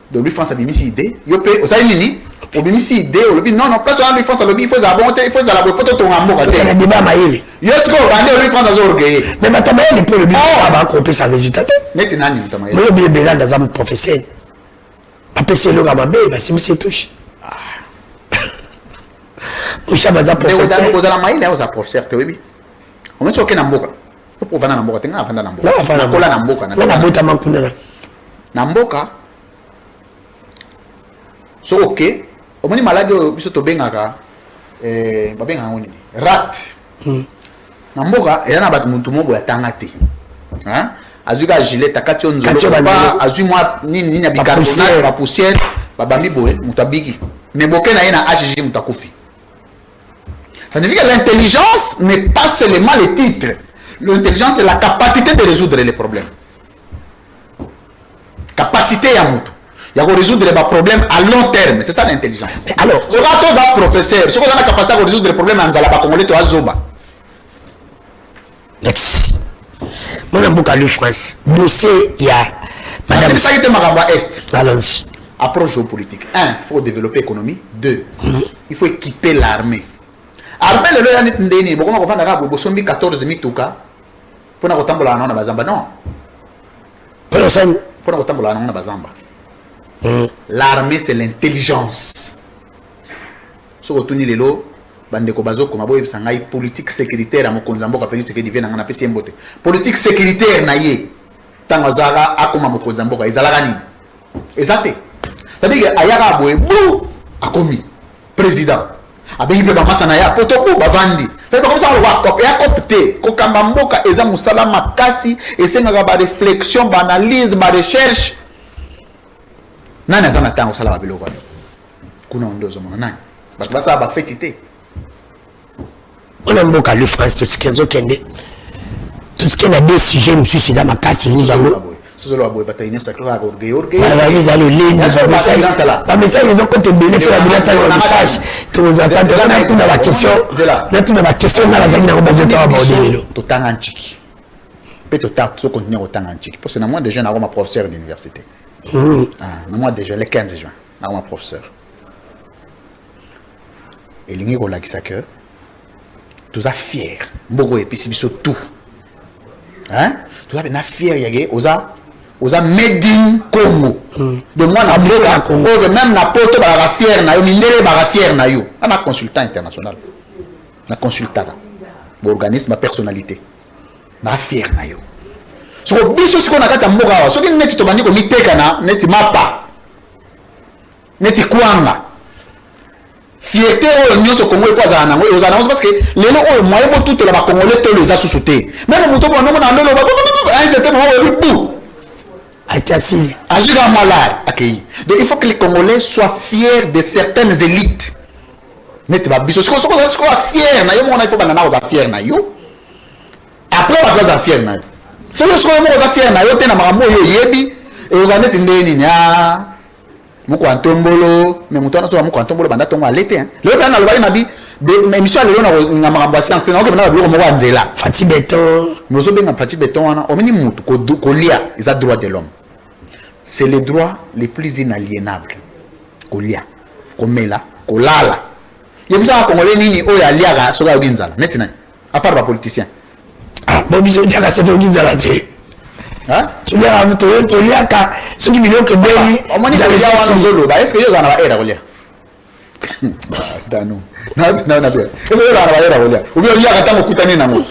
De lui France a mis idée. Yo pe, ça nini? On a mis idée, on lui non place on lui France lobby, il faut abonter, il faut la boîte pour ton amour. C'est un débat mayele. Yes go, on lui France a orgueillé. Mais ma tamayele pour le but ça va couper sa résultat. Mais c'est nani tamayele. Mais le bien bélan dans un professeur. Après c'est le gamabe, bah c'est monsieur touche. Usha baza professeur. Mais on a la mayele, on a professeur tewebi. On met sur quel namboka. Pour vana namboka, tenga vana namboka. Na kola namboka na. Na bota mankuna. Namboka. So ok. Omoni maladi oyo biso tobengaka babengaka nini rat na mboka eza na bato muntu moko yatanga te azwi ka gilet akati yo nzolo pa azwi mwa nini ya bicarbonate ba poussière babambi boye mutu abiki mais boke na ye na HG mutu akufi. Ça signifie que l'intelligence n'est pas seulement le titre. L'intelligence c'est la capacité de résoudre les problèmes. Capacité ya mutu. Il y a résoudre les problèmes à long terme. C'est ça l'intelligence. Alors, ce quand on est professeur, ce qu'on a la capacité de résoudre les problèmes en Zalaba, Congolais, tu as Zoba. Merci. Mon amour, à France. Dossier, il y a Madame. C'est ça qui était ma Est. Allons-y. Approche géopolitique. 1, il faut développer l'économie. 2, il faut équiper l'armée. Armée, le loi est ndeni. Bon, on va faire un 14 mituka. Pour nous retambola na bazamba. Non. Pour nous retambola na bazamba. L'armée c'est l'intelligence. Ce que tu dis lelo bande ko bazo ko maboye sangai politique sécuritaire à mokonza mboka Félix que divena ngana pesi mbote. Politique sécuritaire na ye tanga zara akoma mokonza mboka ezalaka ni. Exacté. Ça veut dire ayaka boye bou akomi président. Abengi pe ba masana ya potoko bavandi. C'est comme ça on va copier copter ko kamba mboka eza musala makasi esenga ba réflexion, ba analyse, ba recherche. Nani azana tango sala babiloko wana kuna ondozo mona nani bato basala bafetite on mboka le France tout ce qui a des sujets mosusu eza makasi sozolo baboye bato ine sacré ya orgueil eza lolenge bamessage eza kote ebele so babilata na message tozatuna baquestion nga bazalaki nango bazotala baodelelo totanga ntiki mpe tokontinue kotanga ntiki parce que na moi déjà nakoma professeur d'université. Le mois de juin, le 15 juin, je suis professeur. Et l'ingé ko la que tout ça fier. Mbogo et puis c'est tout. Hein? Tout ça bien fier yage oza made in Congo. De moi na mboka Congo, même na poto ba fier na yo, mindele ba fier na yo. On a consultant international. Na consultant. Organisme personnalité. Na fier na yo. So biso siko na kati ya mboka wa soki neti to bandi ko miteka na neti mapa neti kwanga fierté o nyonso Congo il faut za na ngo za na parce que lelo o moye bo tout la ba congolais to les a sous-souté même moto bo na ndolo ba un certain moment o bu Atiasili. Azuka Malard accueilli. Donc il faut que les Congolais soient fiers de certaines élites. Net ba biso ce qu'on fier na yo mona il faut banana on va fier na yo. Après on va fier na yo. Ce que on va fier na yo te na makambo yo yebi et vous en êtes ndeni nya. Moko antombolo mais muto na so moko antombolo banda tongo alete hein. Le bana lo ba na bi de émission le na makambo science te na ko na biloko moko anzela. Fati Beton. Nous sommes bien Fati Beton wana o mini mutu ko lia ils a droit de l'homme. C'est le droit le plus inaliénable. Kolia, komela, kolala. Il y a besoin de Congolais nini o ya liaga soga oginzala. Netina. À part les politiciens. Ah, bon biso diaka c'est oginzala te. Hein? Tu diaka muto to liaka ce qui biloko beyi. O moni ko lia wana zolo ba est-ce que yo zana ba era kolia? Dano. Na bien. Est-ce que yo zana ba era kolia? Ou bien liaka tango kutani nango.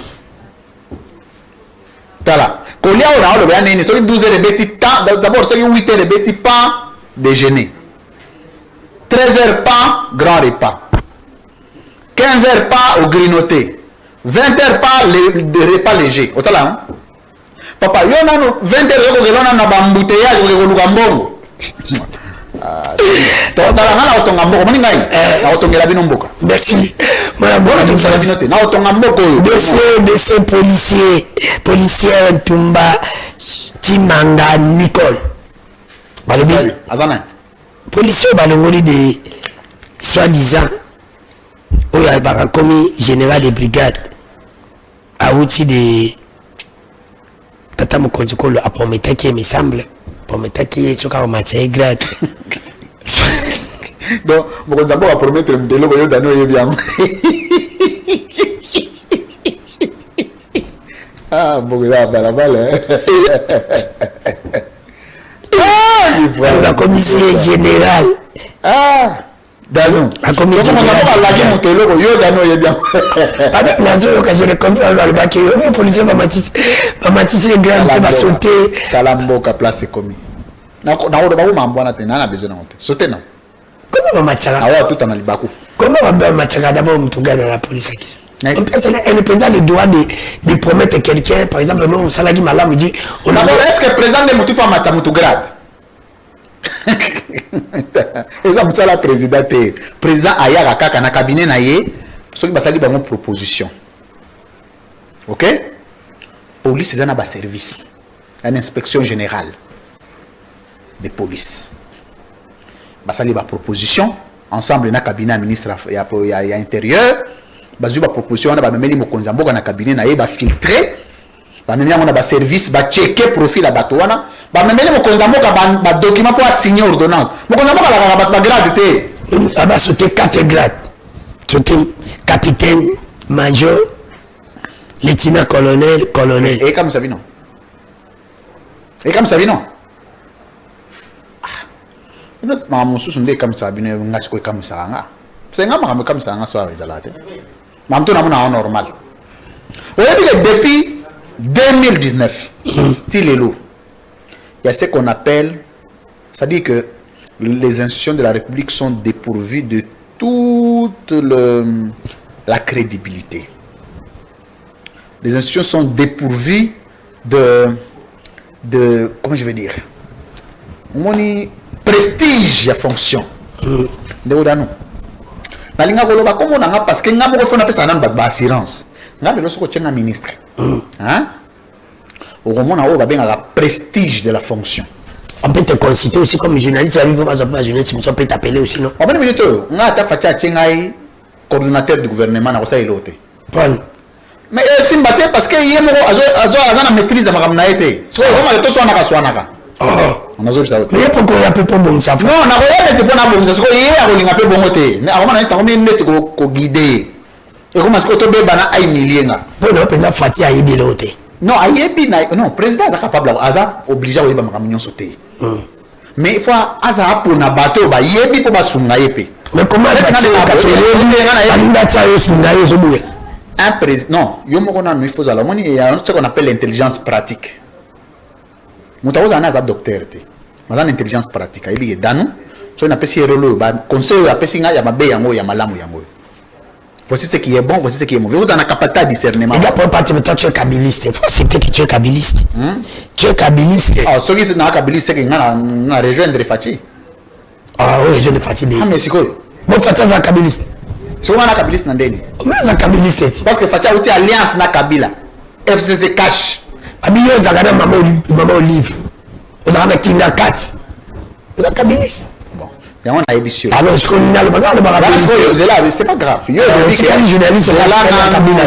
Tala. Kolia on a le bien nini so 12 heures de beti temps d'abord so 8 heures de beti pas déjeuner. 13 heures pas grand repas. 15 heures pas au grignoté. 20 heures pas le repas léger. Au salaire. Papa, yo nano 20 heures ko gelona na bambouteillage ko luka mbongo. To dala ngala otonga mboko moni ngai. Na otongela bino mboka. Merci. Voilà bon to fala bino te. Na otonga mboko yo. Dossier policier Ntumba Timanga Nicole. Balobi Azana. Policier balongoli de soi-disant où il y a le commis général de brigade à outil de Tata Mokonjikolo à Pometaki, il me semble. Pometaki est sur la matière grade. Donc, Mokonzambo va promettre de l'eau d'anneau et bien. Ah, Mokonzambo, la balle. La commission générale. Ah! Dano. La commission générale. Je compris le bac. Les policiers vont matisser les grands, ils vont sauter. Salamboka place commis. Na odo ba mambo na tena na besoin na honte. Sauter non. Comment va matchara? Ah ouais, tout en alibaku. Comment va matchara d'abord mtunga dans la police qui le président le droit de promettre quelqu'un, par exemple, même Salagi Malam dit on a est-ce que le président de Mutufa Matsa Mutugrad? Exemple ça la président président Ayara Kaka na cabinet na ye ceux qui basali ba mon proposition. OK? Police c'est un ba service. Une inspection générale de police. Basali ba proposition ensemble na cabinet ministre ya intérieur. Bazu ba proposition na ba memeli mokonza mboka na cabinet na ye ba filtrer. Ba memeli on a ba service ba checker profil à bato wana. Ba memeli mokonza mboka ba document pour signer ordonnance. Mokonza mboka la ba grade té. Aba sauté 4 grades. Sauté capitaine, major, lieutenant colonel. Et comme ça non. Et comme ça non. Notre maman sous sonde comme ça bino ngasi ko comme ça nga. C'est nga ma comme ça nga so ezalate. Mam to na mona normal. Depuis 2019, il y a ce qu'on appelle, c'est-à-dire que les institutions de la République sont dépourvues de toute la crédibilité. Les institutions sont dépourvues de comment je vais dire, prestige à fonction. Parce que nous avons assurance. Nous avons un ministre. Au moment où on a prestige de la fonction. On peut te consulter aussi comme journaliste. Journaliste, on peut t'appeler aussi, non? On a coordinateur du gouvernement. Mais si on parce que il y a une maîtrise de ma maîtrise. On a ça. Mais pourquoi il y a peu de bon ça? Non, on a rien de bon à bon. C'est ce qu'il y a un peu bon côté. Mais avant, on a une guider. Et comment est-ce que tu peux bana ay millions? Bon, non, président Fati a yébi l'autre. Non, ayebi non, président est capable. Aza obligé à yébi ma camion sauter. Mais il faut aza pour na bateau ba yebi pour ba sunga yepe. Mais comment un président non, yomokona il faut alors il y a ce qu'on appelle l'intelligence pratique. Mutaoza anaza docteur te. Mais l'intelligence pratique, ayebi dano, so na pesi rolo ba conseil ya pesi nga ya mabe yango ya malamu yango. Voici ce qui est bon, voici ce qui est mauvais. Vous avez la capacité à discernement. Et d'après, toi, tu es kabiliste. Il faut accepter que tu es kabiliste. tu es kabiliste. Ah, ceux qui sont dans Kabylie, c'est qu'ils ont rejoindre Fachi. Ah, oui, je ne fatigue. Ah, mais c'est quoi? Bon, Fachi, c'est un kabiliste. C'est quoi un Kabiliste dans Deni? Mais c'est un kabiliste. Parce que Fachi a eu alliance dans Kabila. FCC cash. Abiyo, ils ont maman Olive. Ils ont Kinga 4. Ils ont kabiliste. Bon, il y a un émission. Alors, je connais le bagage, le bagage. C'est pas grave. Yo, c'est pas les journalistes, c'est la cabine.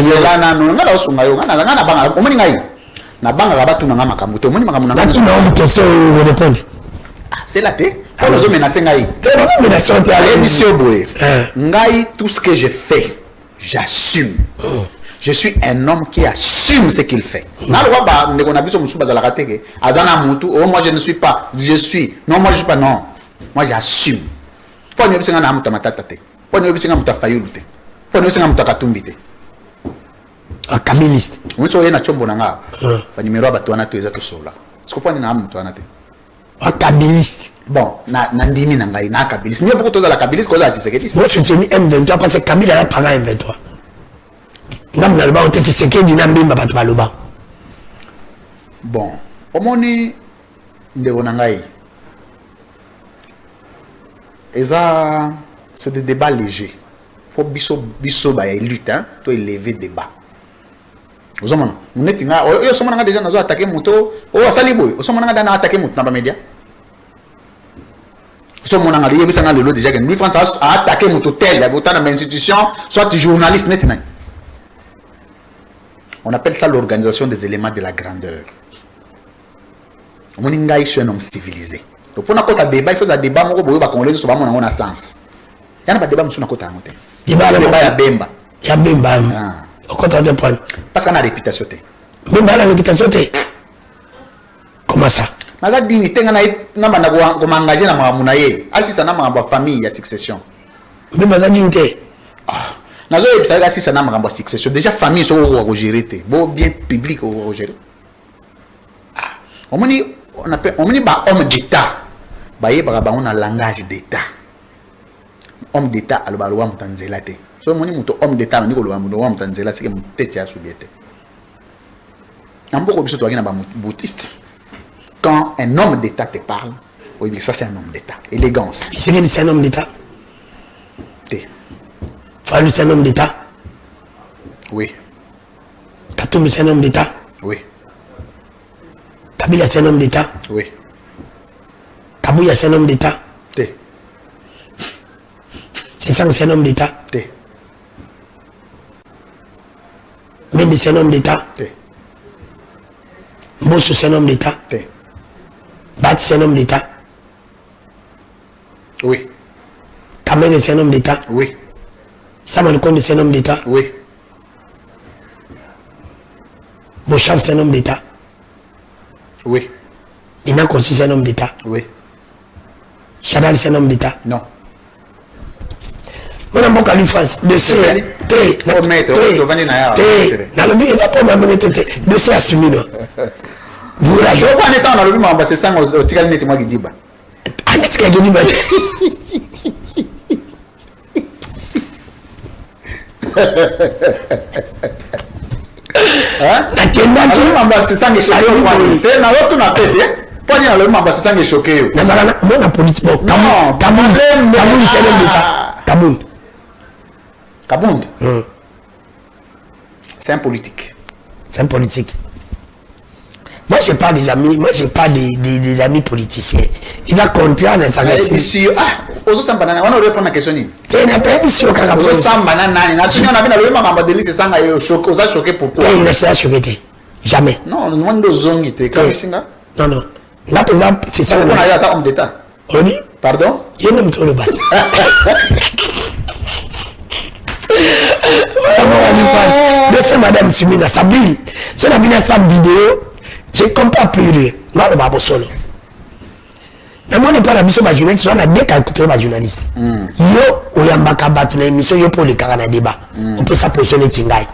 C'est la thé. Tout ce que je fais, j'assume. Je suis un homme qui assume ce qu'il fait. Moi, je ne suis pas. Je suis. Non, moi, je ne suis pas. Non. Moi, j'assume. Pas ne pas na muta matata. Pas ne pas muta fayulute. Pas ne pas muta katumbite. Un kabiliste. On so yena chombo na nga. Ba numéro ba to na to eza to sola. Est-ce que pas na muta anate? Un kabiliste. Bon, na ndimi na ngai na kabiliste. Mieux faut que to za la kabiliste ko za tiseketi. Moi je soutiens M23 parce que Kabila a pas M23. Ngam na ba ote Tshisekedi na mbimba bato baloba. Bon, omoni ndeko na ngai. C'est des débats légers. Il faut biso ba lutte, hein, to élever débat. Vous avez on est là, yo somona nga déjà nazo attaquer moto, o sali boy, o somona nga dana attaquer moto na ba média. Somona nga yebi sanga lelo déjà que nous France a attaquer moto tel, autant dans institution, soit journaliste net na. On appelle ça l'organisation des éléments de la grandeur. On est un homme civilisé. Donc pour n'importe débat, il faut un débat moi boyo ba congolais so ba mona ngona sens. Yana ba débat musuna kota ngote. Débat ya Bemba. Ya Bemba. Au contraire de point. Parce qu'on a réputation té. Bemba la réputation té. Comment ça? Maga dini tenga na banda ko mangaje na mwana ye. Asisa na mamba famille ya succession. Bemba za dini té. Ah. Nazo ebisa asisa na mamba succession. Déjà famille so ko gérer té. Bo bien public ko gérer. Ah. On appelle homme d'État. On a un langage d'État. Homme d'État, alors on a un so moni muto homme d'État, on a un tanzela, c'est que mon tête a soubiété. Un peu comme ça, tu as un boutiste. Quand un homme d'État te parle, oui, ça c'est un homme d'État. Élégance. C'est un homme d'État. Fallu, c'est un homme d'État. Oui. Katoum, c'est un homme d'État. Oui. Kabila, c'est un homme d'État. Oui. Kabouya, c'est un homme d'État. Té. C'est un homme d'État. Té. Mende, c'est un homme d'État. Té. Mbosso, c'est un homme d'État. Té. Bat, c'est un homme d'État. Oui. Kamene, c'est un homme d'État. Oui. Saman Konde, c'est un homme d'État. Oui. Bocham, c'est un homme d'État. Oui. Inako aussi, c'est un homme d'État. Oui. Chadal, c'est un homme d'État. Non. Mon amour Califas, de ce de ce assumé. Vous la jouez pas en étant dans le même c'est ça au tigal net moi qui dit ba. Qu'est-ce qu'il dit ba? Hein? La kenda qui mamba c'est ça qui choqué au na l'autre na pété. Pas dire le mamba c'est ça qui choqué. Na zala mon la politique bon. Kaboun c'est l'homme d'État. Kaboun. Kabound. C'est un politique. C'est un politique. Moi, je n'ai pas des amis, des amis politiciens. Ils ont contraint dans sa vie. Ah, on banana. On répond à la question. Tu n'as pas dit si on a besoin de banana. On a vu maman de l'île, c'est choqué. On a choqué pourquoi? Il n'a pas choqué. Jamais. Non, on demande aux hommes qui étaient. Non, non. Là, par exemple, c'est ça. On a eu ça homme d'État. Oui. Pardon? Il y a même trop de balle. De ce madame Simina Sabine, c'est la vidéo, je ne comprends plus rien. Moi, le babo solo. Mais moi, je ne parle pas de journaliste, on a bien calculé les journalistes. Yo, on a un battu dans l'émission, yo pour les carans débat. On peut s'approcher Tingai.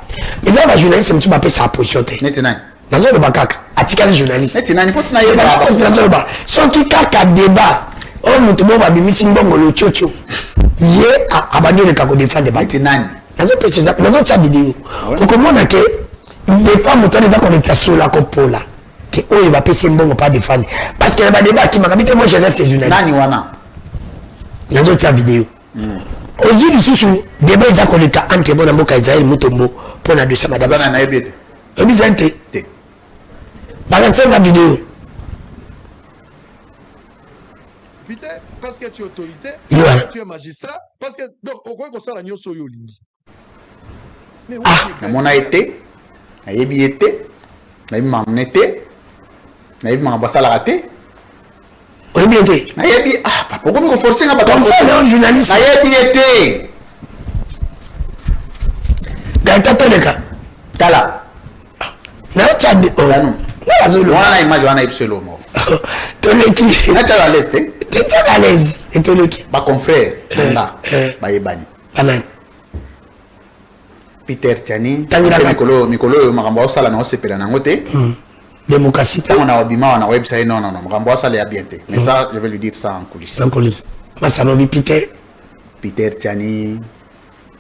Mais ça, les journalistes, c'est un peu s'approcher. Dans le bakak, article journaliste. Il faut que ceux qui kaka débat, oh, mon tomo va bimisi mbongo le chocho. Yé, abandonné le kako défendre débat. Dans une vidéo, on comprend que des femmes ont des connectés sur la copola. que oh il va passer bon pas défendre parce que le débat qui m'a habité moi je reste journaliste nani wana les autres vidéo aujourd'hui sous débat ils ont collé entre bon mboka Israël Mutombo pour na de ça madame bana na ebete obizante te balancer la vidéo Peter, parce que tu es autorité, Voilà. parce que tu es magistrat, parce que donc au quoi qu'on soit la nyoso yolingi. Mais na mona été na yebi été na yebi mamnete na yebi mabasala raté obizante na yebi ah papa comme ko forcer nga ba comme ça les journalistes na yebi été dans ta le cas tala na tchad oh Zanu. na zolo wana na image wana ipselo mo toleki na tala leste tu es à l'aise et toleki ba confrère là ba yebani banane Peter Tiani Tangira ba- mikolo makambo osala na osepela nango te démocratie tango na obima na website non makambo osala ya bien te mais ça je vais lui dire ça en coulisses en police masanobi Peter Peter Tiani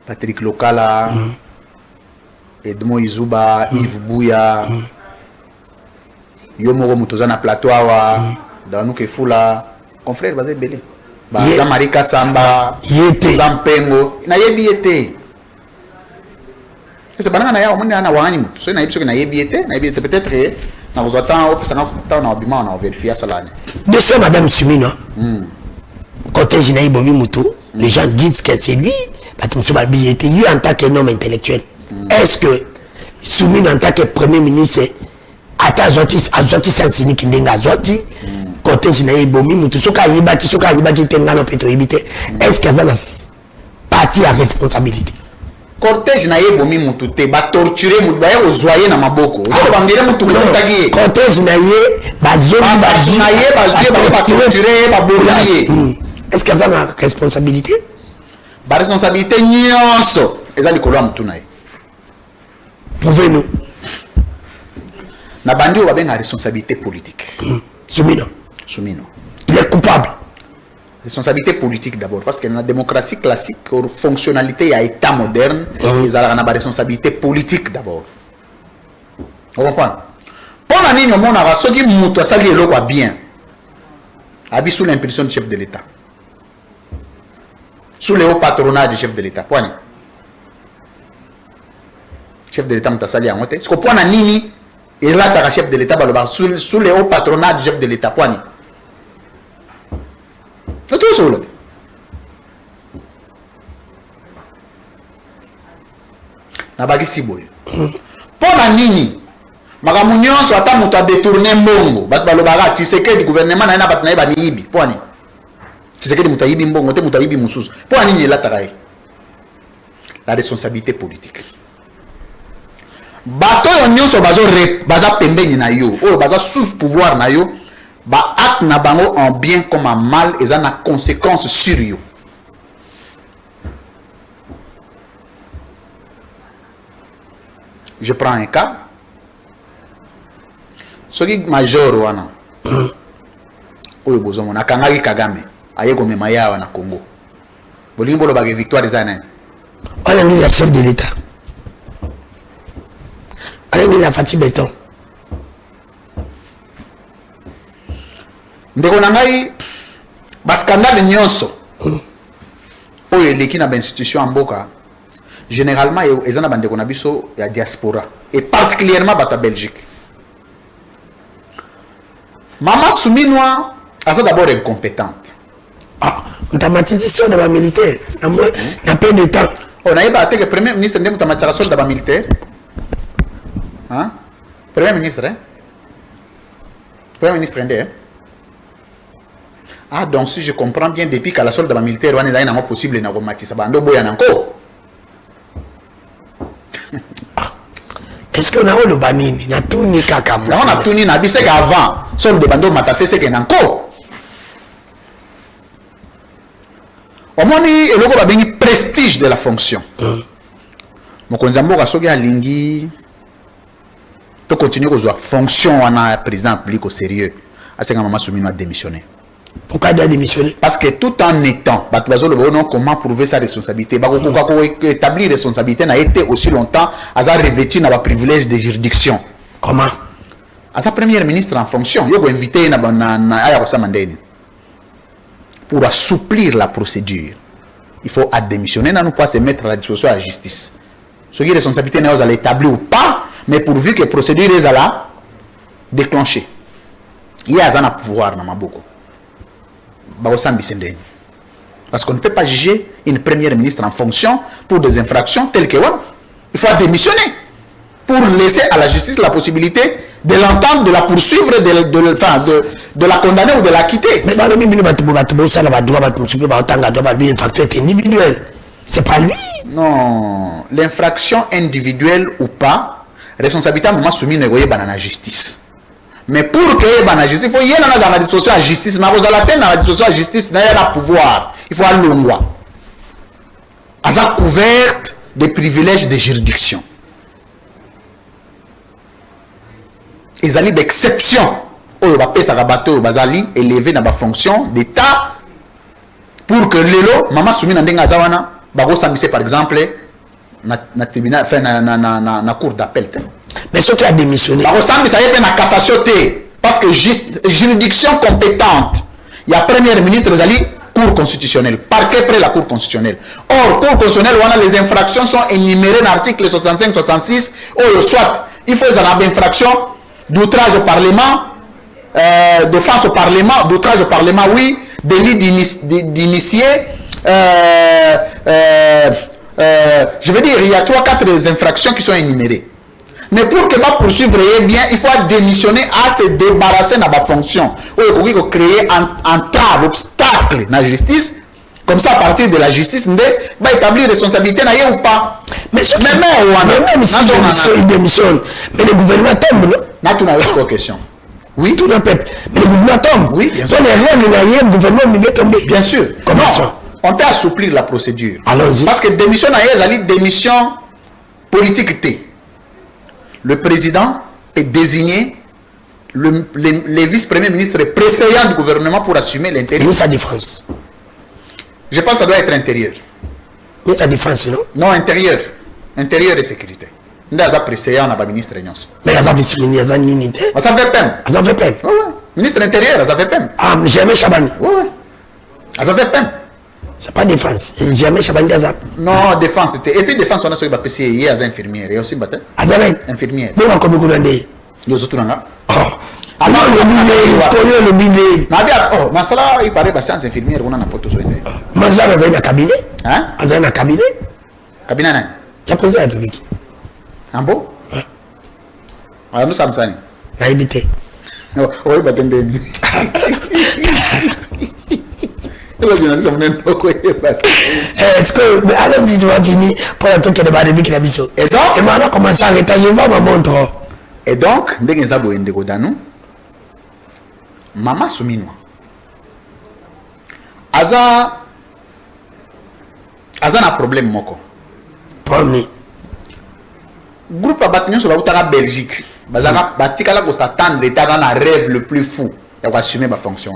Patrick Lokala Edmond Izuba Yves Bouya yo moko mutoza na plateau awa Danuke Fula confrère baze belé ba Ye- Jean-Marie Kassamba Yete. Zampengo na yebi ete c'est banana na ya omoni na wani mutu so na yebi so na yebi ete peut-être na vous attend au sana ta na obima na vérifier ça de ça madame Sumino côté Jinaï Bomi Moutou les gens disent que c'est lui il était lui en tant qu'homme intellectuel est-ce que Sumino en tant que premier ministre ata azwaki sansini kindenga azwaki côté Jinaï Bomi Moutou soka yibaki tengano peto yibite est-ce que ça na partie à responsabilité cortège na yebomi mutu te ba torturer mutu ba yozoyer na maboko zo ba ngire mutu kutaki côté Jinaï bazoni na ye bazue ba torturer ba bourrier est-ce que ça na responsabilité ba responsabilité nyonso eza likolo ya mutu na ye prouvez-nous na bandi oyo babenga responsabilité politique Sumino Sumino il est coupable responsabilité politique d'abord parce que dans la démocratie classique fonctionnalité ya état moderne ezalaka na ba responsabilité politique d'abord vous comprenez pona nini omonaka soki mutu asali eloko ya bien abi sous l'impulsion du chef de l'état sous le haut patronat du chef de l'état pwani chef de l'état mutu asali yango te siko pona nini elataka chef de l'état baloba sous le haut patronat du chef de l'état pwani tout ça là na bakisi boye pona nini makambo nyonso ata moto adetourne mbongo bato balobaka Tshisekedi gouvernement na ye na bato na ye baniyibi pwani Tshisekedi moto ayibi mbongo te moto ayibi mosusu pona nini elataka ye la responsabilité politique bato oyo nyonso baza pembeni na yo oyo baza sous pouvoir na yo ba acte na bango en bien comme en mal et ça na conséquence sur yo je prends un cas soki major wana oyo bozomona akangaki Kagame aye komema ye awa na Congo bolingi bolobaka victoire eza nani wana ngi ya chef de l'état wana ngi ya Fati Beton ndeko na ngai baskandale nyonso oyo eleki na bainstitution ya mboka généralement eza na bandeko na biso ya diaspora et particulièrement bato ya Belgique mama Suminwa aza d'abord incompétente ntamatiti so na bamilitaire na peu de temps nayeba ate ke premier ministre nde moto amatisaka solde ya bamilitaire premier ministre nde ah donc si je comprends bien depuis que la solde de militaire wana ezali nango possible na komatisa bando boya nango est-ce que na oloba nini natuni kaka nango natuni na biseka avant solde de bando mata te seke nango omoni eloko babengi prestige de la fonction mokonzi ya mboka soki alingi to continue kozwa fonction wana président public au sérieux asenga mama Suminwa démissionner. Pourquoi il doit démissionner? Parce que tout en étant, comment prouver sa responsabilité? Établir responsabilité n'a été aussi longtemps, à revêtir dans le privilège de juridiction. Comment? à sa première ministre en fonction, il a invité pour assouplir la procédure. Il faut démissionner, non pas se mettre à la disposition de la justice. Ce qui est responsabilité, nous allons établir ou pas, mais pourvu que la procédure est là, déclenchée. Il y a un pouvoir dans ma boucle. Parce qu'on ne peut pas juger une première ministre en fonction pour des infractions telles que il faut démissionner pour laisser à la justice la possibilité de l'entendre, de la poursuivre, de la condamner ou de la quitter. Mais c'est pas lui. Non, l'infraction individuelle ou pas, responsabilité à moment soumis à la justice. Mais pour que la justice, il faut y aller dans la disposition de la justice. Dans la disposition de la justice, il y a le pouvoir. Il faut aller au loi. À sa couverte des privilèges de juridiction. Ils ont d'exception. On va payer sa bateau, bazali élevé dans la fonction d'État pour que l'élo, maman soumis dans la zawana, bago s'ambisser par exemple, na tribunal, enfin na cour d'appel. Mais ce qui a démissionné. Bago s'ambisser y a na cassation parce que juridiction compétente. Il y a premier ministre Zali cour constitutionnelle, parquet près la cour constitutionnelle. Or cour constitutionnelle, les infractions sont énumérées dans l'article 65-66. Ou soit il faut des infractions d'outrage au Parlement, d'offense au Parlement, d'outrage au Parlement, oui, délit d'initié. Je veux dire, il y a 3-4 infractions qui sont énumérées. Mais pour que va poursuivre bien, il faut démissionner à se débarrasser de la fonction. Il faut créer un entrave, obstacle dans la justice. Comme ça, à partir de la justice, on va établir responsabilité ou pas. Mais même si il démissionne, mais le gouvernement tombe, non? Tu n'as pas de question. Oui. Tout le peuple. Mais le gouvernement tombe. Oui, bien sûr. Le gouvernement est tombé. Bien sûr. Comment ça? On peut assouplir la procédure. Allons-y. Parce que démission, c'est démission politique. Le président peut désigner les vice-premiers ministres précédents du gouvernement pour assumer l'intérieur. Ministre de la Défense. Je pense que ça doit être intérieur. Ministre de la Défense, non? Non, intérieur. Intérieur et sécurité. Nous avons précédent, on a ministre de l'Union. Mais la vice-ministre, ça fait peine. Ça fait peine. Oui, oui. Ministre de l'Intérieur, ça fait peine. Ah, jamais Chabani. Oui, oui. Ça fait peine. C'est pas défense. Jamais Chabani Gaza. Non, défense. Et puis défense, on a sur le papier, il y a des infirmières. Il y a aussi des infirmières. Nous, on comme Goulandé. Nous autres, on a. Alors, le bidet. Oh, mais ça, il paraît que c'est des infirmières, on a un poteau sur les. Mais vous avez un cabinet? Hein? Vous avez un cabinet? Cabinet, non? Il y a président de la République. En beau? Alors, nous sommes ça. La habité. Oui, bah, attendez. Est-ce que allons-y, tu vas finir pour la truc de la République la biso. Et donc, et maintenant commence à arrêter, je vois ma montre. Et donc, dès que nous avons des godano, maman souminwa. Aza na problème moko. Premier. Groupe à bâtiment sur la Belgique. Bazana batikala ko s'attendre l'état dans un rêve le plus fou. Il va assumer ma fonction.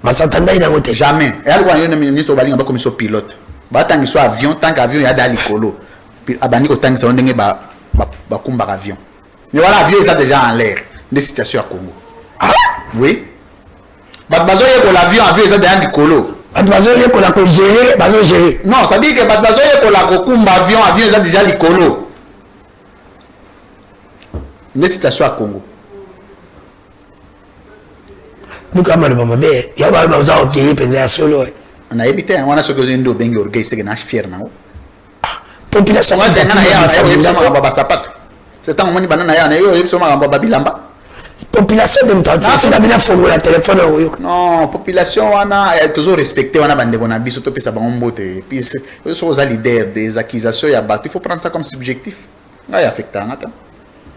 Ma s'attendre il a voté. Jamais. Et alors il y a un ministre Obalinga ba comme pilote. Ba tant soit avion, tant qu'avion il y a dans l'icolo. Puis abani ko tant ça on ndenge ba kumba avion. Mais voilà avion ça déjà en l'air. Des situations à Congo. Ah oui. Ba bazoye ko l'avion avion ça déjà l'icolo. Ba bazoye ko la ko gérer, bazoye gérer. Non, ça dit que ba bazoye ko la ko kumba avion ça déjà l'icolo. Des situations à Congo. Nous comme le maman bé, il y a pas besoin de payer penser à solo. On a évité, on a ce que nous bengi orgueil c'est que nous fier na. Population moi c'est c'est un moment banana ya na yo so ma baba bilamba. Population même temps c'est la bien fongo la téléphone oyo. Non, population wana est toujours respecté wana bande bona biso to pesa bango mbote. Puis eux sont aux leaders des accusations ya battu, il faut prendre ça comme subjectif. Nga ya affectant ata.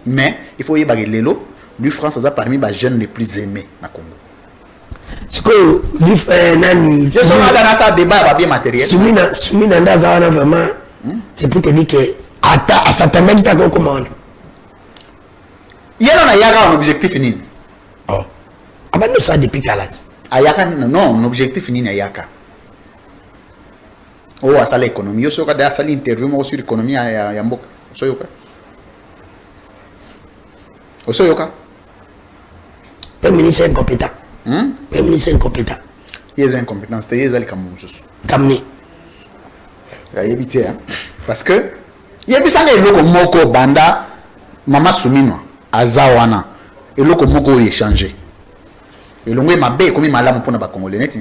Mais il faut y baguer lelo, lui France a parmi les jeunes les plus aimés na Congo. C'est que lui nani je suis dans ça débat papier matériel. Soumina ndaza wana vraiment c'est pour te dire que ata asatama kita ko comment. Yena na yaga un objectif nini? Oh. Abandi ça depuis Kalati. Ayaka non, un objectif nini ayaka. Oh, à ça l'économie, yo soka da ça l'interview mo sur l'économie ya mboka. So yo ka. Osoyoka. Premier ministre incompétent. Premier ministre incompétent. Il y a incompétence, il y a des incompétences. Kamni. Parce que il y a des gens moko banda mama Soumino azawana et loko moko échangé. Et l'on m'a bé comme malamu pour na ba congolais net.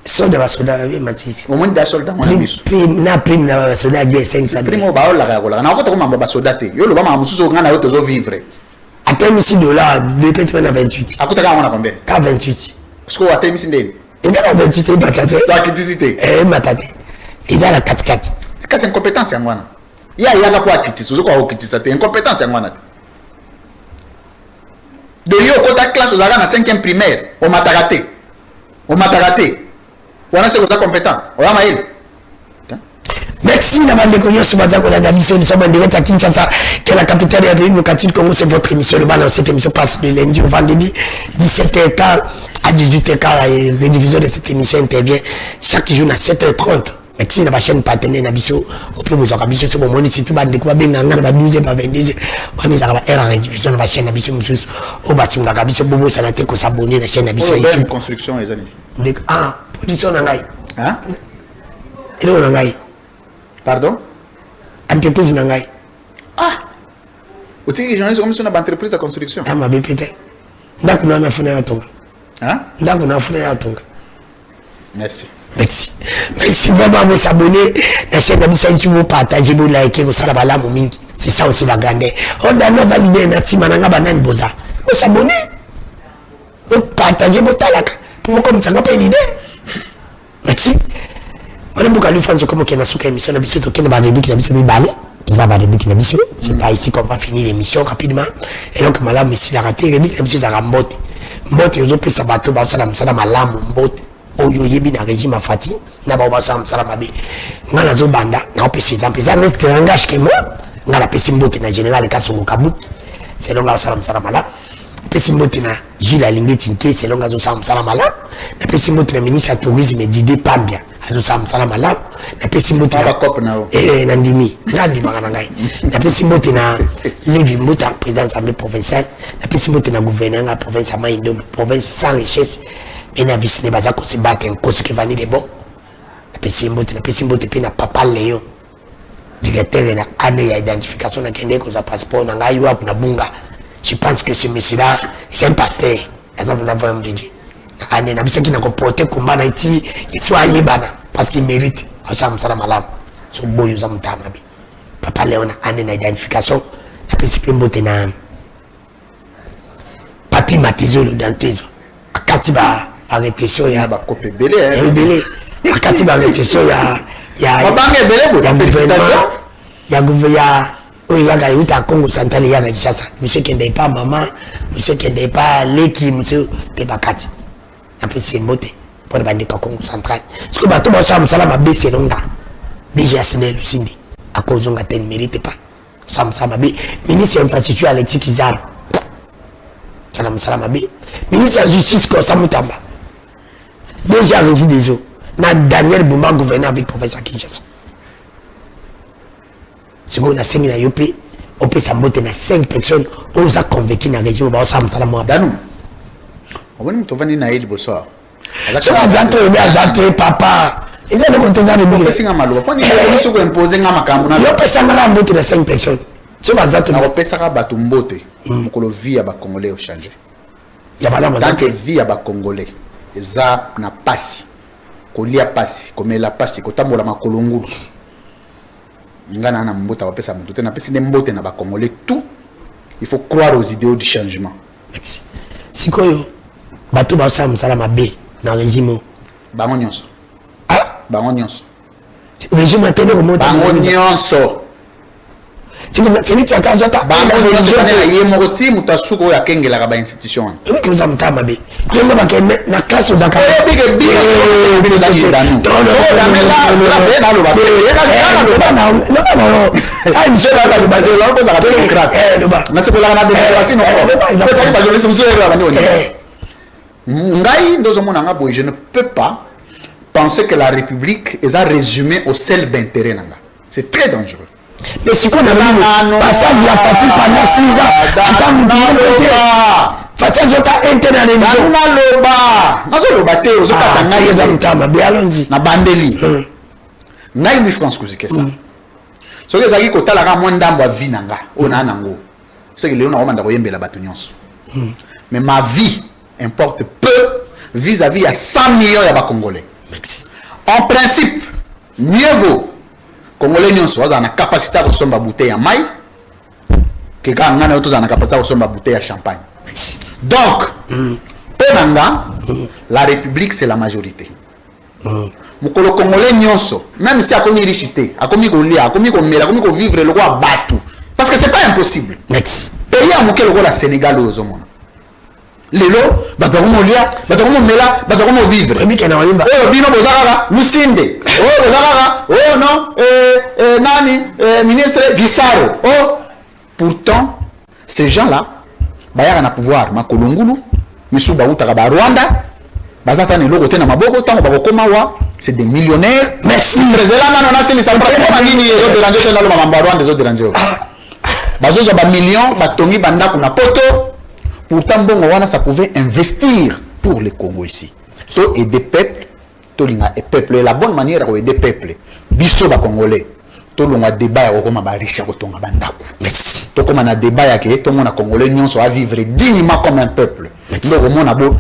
Soldat va soldat avec Matisse. Au moins des soldats mon ami. Prime na soldat guerre 500. Prime ba ola ka kola. Na ko to ko ba soldat te. Yo lo ba ma mususu ngana yo tozo vivre. À terme ici $, depuis tu as 28. À côté de moi, combien? À 28. Parce qu'on a terminé ici. Et ça, 28, c'est pas ta tête. La criticité. Eh, ma tête. Et ça, la 4-4. C'est une compétence, c'est moi. Il y a quoi critiquer. C'est quoi critiquer. C'est une compétence, c'est moi. De yo, quand ta classe, vous avez la 5e primaire, on m'a raté. On m'a raté. On a ce que vous êtes compétent. On a maïl. Merci d'avoir découvert ce matin qu'on a d'émission. Nous sommes en direct à Kinshasa, qui est la capitale de la République démocratique du Congo. C'est votre émission. Le bal dans cette émission passe de lundi au vendredi, 17h15 à 18h15. Et la rediffusion de cette émission intervient chaque jour à 7h30. Merci d'avoir chaîne partenaire Nabiso. Au plus vous aurez Nabiso, c'est mon moment. Si tout le monde découvre bien, on a 12h par 22h. On est en rediffusion de la chaîne Nabiso. Au bâtiment de Nabiso, Bobo, ça n'a été que s'abonner à la chaîne Nabiso. YouTube. Construction, les amis. Ah, production Nangaï. Hein? Et là, Nangaï. Pardon? Entreprise Nangaï. Ah! Vous avez des journalistes comme si on a entreprise de construction. Ah, ma bébé. D'accord, on a fait un tonga. Hein? D'accord, on a fait un tonga. Merci. Merci. Merci vraiment de s'abonner. La chaîne Nabiso, vous partagez, vous likez, vous savez, là, c'est ça aussi la grandeur. On a nos alliés, merci, mananga, banane, boza. Vous s'abonnez. Vous partagez, vous talaka. Pour vous, comme ça, n'a pas une idée. Merci. On a beaucoup de France comme on a souka émission Nabiso, on a des rubriques Nabiso, c'est pas ici qu'on va finir l'émission rapidement. Et donc, madame, ici, la raté, rubrique Nabiso, ça rambote. Mbote, ils ont pris sa bateau, ça m'a malam, mbote. Oyo yebi na régime afati na ba basam salama be ngana zo banda na opesi exemple ça risque langage que moi ngala pesi mbote na général Kasongo Kabut c'est longa salam salama la pesi mbote na Gilles Lingeti Nké c'est longa zo salam salama la na pesi mbote na ministre tourisme Didé Pambia azo salam salama la na pesi mbote na cop na na ndimi ngandi magana ngai na pesi mbote na Levi Mbuta président de l'Assemblée provinciale na pesi mbote na gouverneur de la province à Maindo province sans richesse. Et na visi ne baza ko se battre en cause que vani les bon na pesi mbote pe na papa Léon directeur na année ya identification na kende ko za passeport na ngai wa na bunga je pense que ce monsieur là c'est un pasteur ça vous avez me dit année na bisa ki na ko porter combat na iti il faut aller bana parce qu'il mérite ça me sala malam so boyo za mtama bi papa Léon na année na identification na pesi mbote na papi Matizo le dentiste akatiba arrêté ça ya ba copé belé belé akati ba arrêté ça ya bange belé ya gouvernement oyo ya ga yuta Congo central ya ga sasa monsieur kende pas maman monsieur kende pas leki monsieur te bakati après c'est mbote pour bande ka Congo central parce que bato ba sa msala ba bese longa déjà c'est le sindi à cause on a tel mérite pas ça msala ba ministre infrastructure Alexis Kizar ça msala ba ministre de la justice ko samutamba déjà réside des eaux na Daniel Boumba gouverneur avec professeur Kinshasa c'est bon on a 5 na yopé on peut s'emboter na 5 personnes on a convaincu na région ba ça msala mo danu on va nous trouver na il bosoir ça zato papa ils ont compté ça de bien singa malo pas ni so ko imposer nga makambo na yo pesa ngala mbote na 5 personnes tu vas zato na pesa ka bato mbote mokolo vie ba congolais au changer ya bala tant que vie ba congolais eza na pasi kolia pasi komela pasi kotambola makolo ngulu ngana na mbota bapesa mutu te na pesi ne mbote na ba congolais tout il faut croire aux idéaux du changement. Merci sikoyo bato ba sa msala mabe na régime bango nyonso bango nyonso régime tene remonte bango nyonso tu me Félix Akanjata bango nyonso na ye mokoti mutasuko ya kengela ka ba institution oui que nous avons tamabé yonga ba ke na classe aux akaba big big za kidanu la mela la lo ba non ah monsieur là le basé là ko za ka crack na se kola na démocratie non ko ça ba joli solution ya ba ni ngai ndozo mona nga boy je ne peux pas penser que la République est à résumer au seul d'intérêt nanga c'est très dangereux. Mais si on a passage la partie pendant 6 ans, attends, zota interne religion na loba nazo loba te ozokata ngai eza mutama be allons-y na bandeli ngai Louis France Kozikesa soki ezalaki kotalaka mwa ndambo ya vie na nga oyo naa nango soki lelo nakomanda koyembela bato nyonso mais ma vie importe peu vis-à-vis ya 100 millions ya bacongolais. En principe mieux vaut congolais nyonso azala na capacité ya kosomba bouteille ya mai ke kaka nga na yo tozala na capacité ya kosomba bouteille ya champagne. Donc mpo na nga la république c'est la majorité. Mokolo congolais nyonso même si akomi riche te akomi kolia akomi komela akomi kovivre lokola bato parce que c'est pas impossible. Pays ya moke lokola Sénégal oyo ozomona lelo bato bakomolia bato bakomomela bato bakomovivre oyo bino boza kaka Lusinde oyo boza kaka oyo non nani ministre Gisaro oh pourtant ces gens là bayaka na pouvoir makolo ngulu misu bautaka ba Rwanda bazata ne loko te na maboko tango bakokoma wa c'est des millionnaires. Merci président nana c'est ça pas comme nini yo déranger te na lo mamba Rwanda zo déranger bazozo ba millions batongi banda kuna poto. Pourtant bongo wana ça pouvait investir pour les Congo ici so aider peuple to linga et peuple la bonne manière de aider peuple biso ba congolais to longa débat ya kokoma ba riche ko tonga bandako. Merci to koma na débat ya ke to mona congolais nyonso à vivre dignement comme un peuple donc mona bo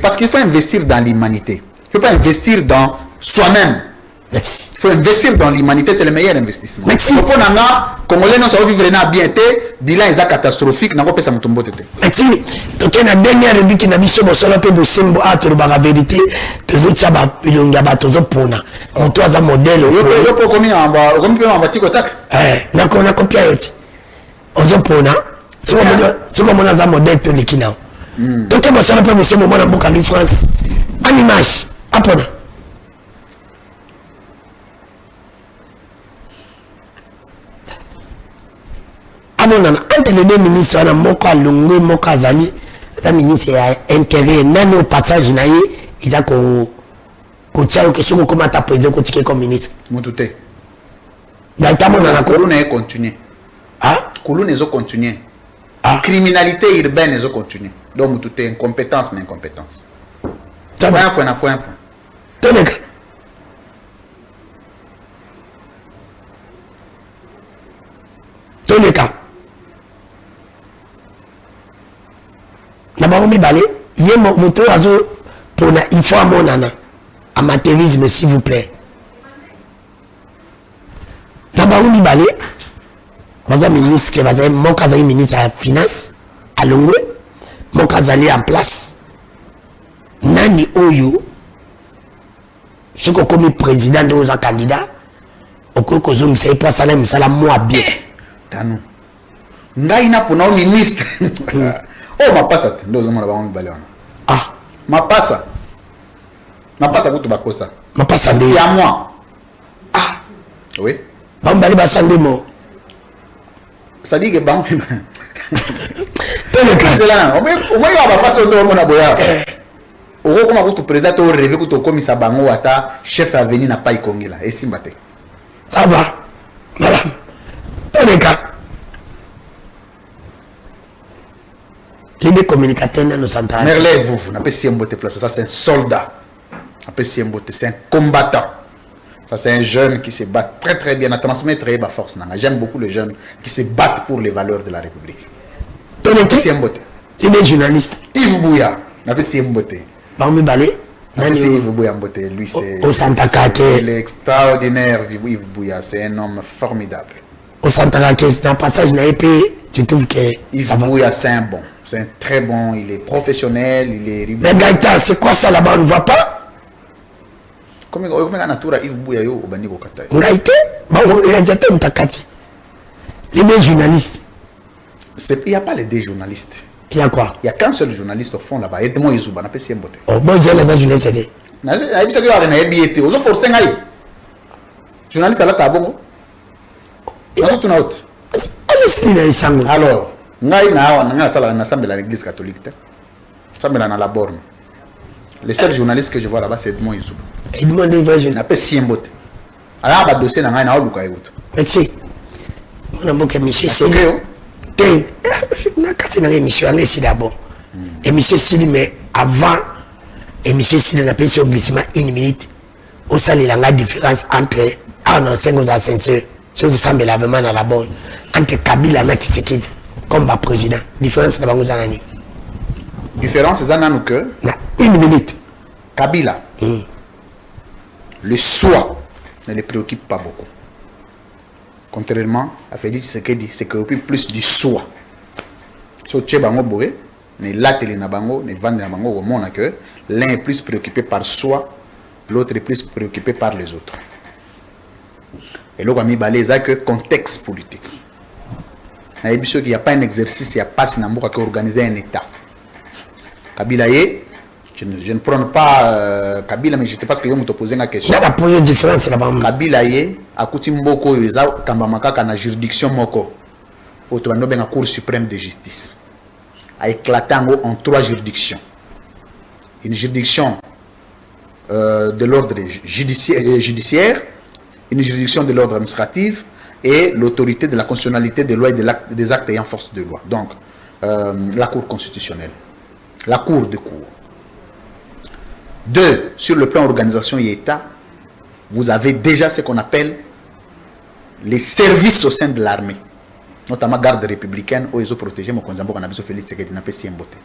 parce qu'il faut investir dans l'humanité. Il faut pas investir dans soi-même. Merci. Il faut investir dans l'humanité, c'est le meilleur investissement. Merci. Pour nanga congolais non ça va vivre na bien té bilan est catastrophique na ko pesa mutombo té. Merci. To na dernière rubrique na biso bosolo pe bosembo ato ba vérité tozo tshaba pilonga ba tozo pona. Moto aza modèle. Yo po komi amba komi pe amba tiko tak. Na ko na kopia yoti. Ozo pona. Soko mona za modèle to likina. To ke bosolo pe bosembo mona boka Louis France. En image apona. Entre les deux ministres, on a moko alongwe moko azali la ministre ya intérêt nani au passage naie ils a ko tia que soko comment ta président ko tike comme ministre mutute gaita mona na ko na continuer kolune zo continuer criminalité urbaine zo continuer donc mutute incompétence na incompétence ça va faut toneka na bango mibale ye moto azo pona il faut amonana amateurisme s'il vous plaît na bango mibale baza ministre baza moko azali ministre ya finance alongwe moko azali en place nani oyo soki okomi président nde oza candidat okoki kozongisa ye po asala misala mwa bien tano ngai na pona ministre oh mapasa te ndo zomona bango mibale wana mapasa kutu bakosa mapasa nde c'est à moi oui bango mibale basande mo ça dit que bango toneka omoi ya bafasi ndo omona boya okokoma kutu président to rêve kutu okomisa bango ata chef avenir na pai kongela esimba te ça va madame toneka les communicateurs nous s'entendent. Merlez vous n'avez pas mbote place ça c'est un soldat. C'est un combattant. Ça c'est un jeune qui se bat très très bien à transmettre la force. J'aime beaucoup les jeunes qui se battent pour les valeurs de la République. Il est journaliste. Yves Bouya n'avez pas mbote. Baoumi Balé. Yves Bouya mbote lui c'est au Santa Kake. Il est extraordinaire Yves Bouya, c'est un homme formidable. Au Santa Kake dans passage n'a pas tu trouves que Yves Bouya c'est un bon. C'est un très bon, il est professionnel, il est... Mais Gaïta, c'est quoi ça là-bas, on ne voit pas? Comment on a natura Yves Bouyayo au Bani Bokataï? Gaïta, bon, réalisateur Mtakati. Les deux journalistes. Il n'y a pas les deux journalistes. Il y a quoi? Il n'y a qu'un seul journaliste au fond là-bas. Edmond Yezouba, on a fait si mbote. Oh, bon, j'ai les journalistes. Il y a des journalistes qui ont été forcés. Journaliste à la table. Alors, ngai na sala na sambe l'église catholique te sambe na la borne le seul journaliste que je vois là-bas c'est Edmond Yezouba. Edmond Yezouba na pe siembote ala ba dossier na ngai na oluka yuto merci on a beaucoup monsieur c'est okay ten na kati na émission ngesi d'abord Et monsieur Sili, mais avant, et monsieur Sili n'a pas sur glissement 1 minute, au salut, il y a une différence entre, non, 5 ans à 5 heures, si vous semblez lavement à la bonne, entre Kabila et Tshisekedi, comme président. Différence, là, vous en avez. Différence, c'est un que 1 minute. Kabila, le soi ne les préoccupe pas beaucoup. Contrairement à Félix Tshisekedi, c'est que plus du soi. So tche bango boé, ne lateli na bango, ne vendre na bango, au monde que l'un est plus préoccupé par soi, l'autre est plus préoccupé par les autres. Et là, on a mis que contexte politique. Il n'y a pas un exercice, il n'y a pas qui organiser un État. Kabila est, je ne prends pas Kabila, mais je ne sais pas ce que je me pose une question. Il y a une différence là-bas. Kabila est, à côté de Mboko, il y a une juridiction Moko, au la Cour suprême de justice, a éclaté en 3 juridictions. Une juridiction de l'ordre judiciaire, une juridiction de l'ordre administratif et l'autorité de la constitutionnalité des lois et des actes ayant force de loi. Donc, la Cour constitutionnelle, la Cour de cour. 2, sur le plan organisation et État, vous avez déjà ce qu'on appelle les services au sein de l'armée, notamment garde républicaine, où ils ont protégé mon Konzambo Kanabiso Félix Tshisekedi n'a pas si emboté.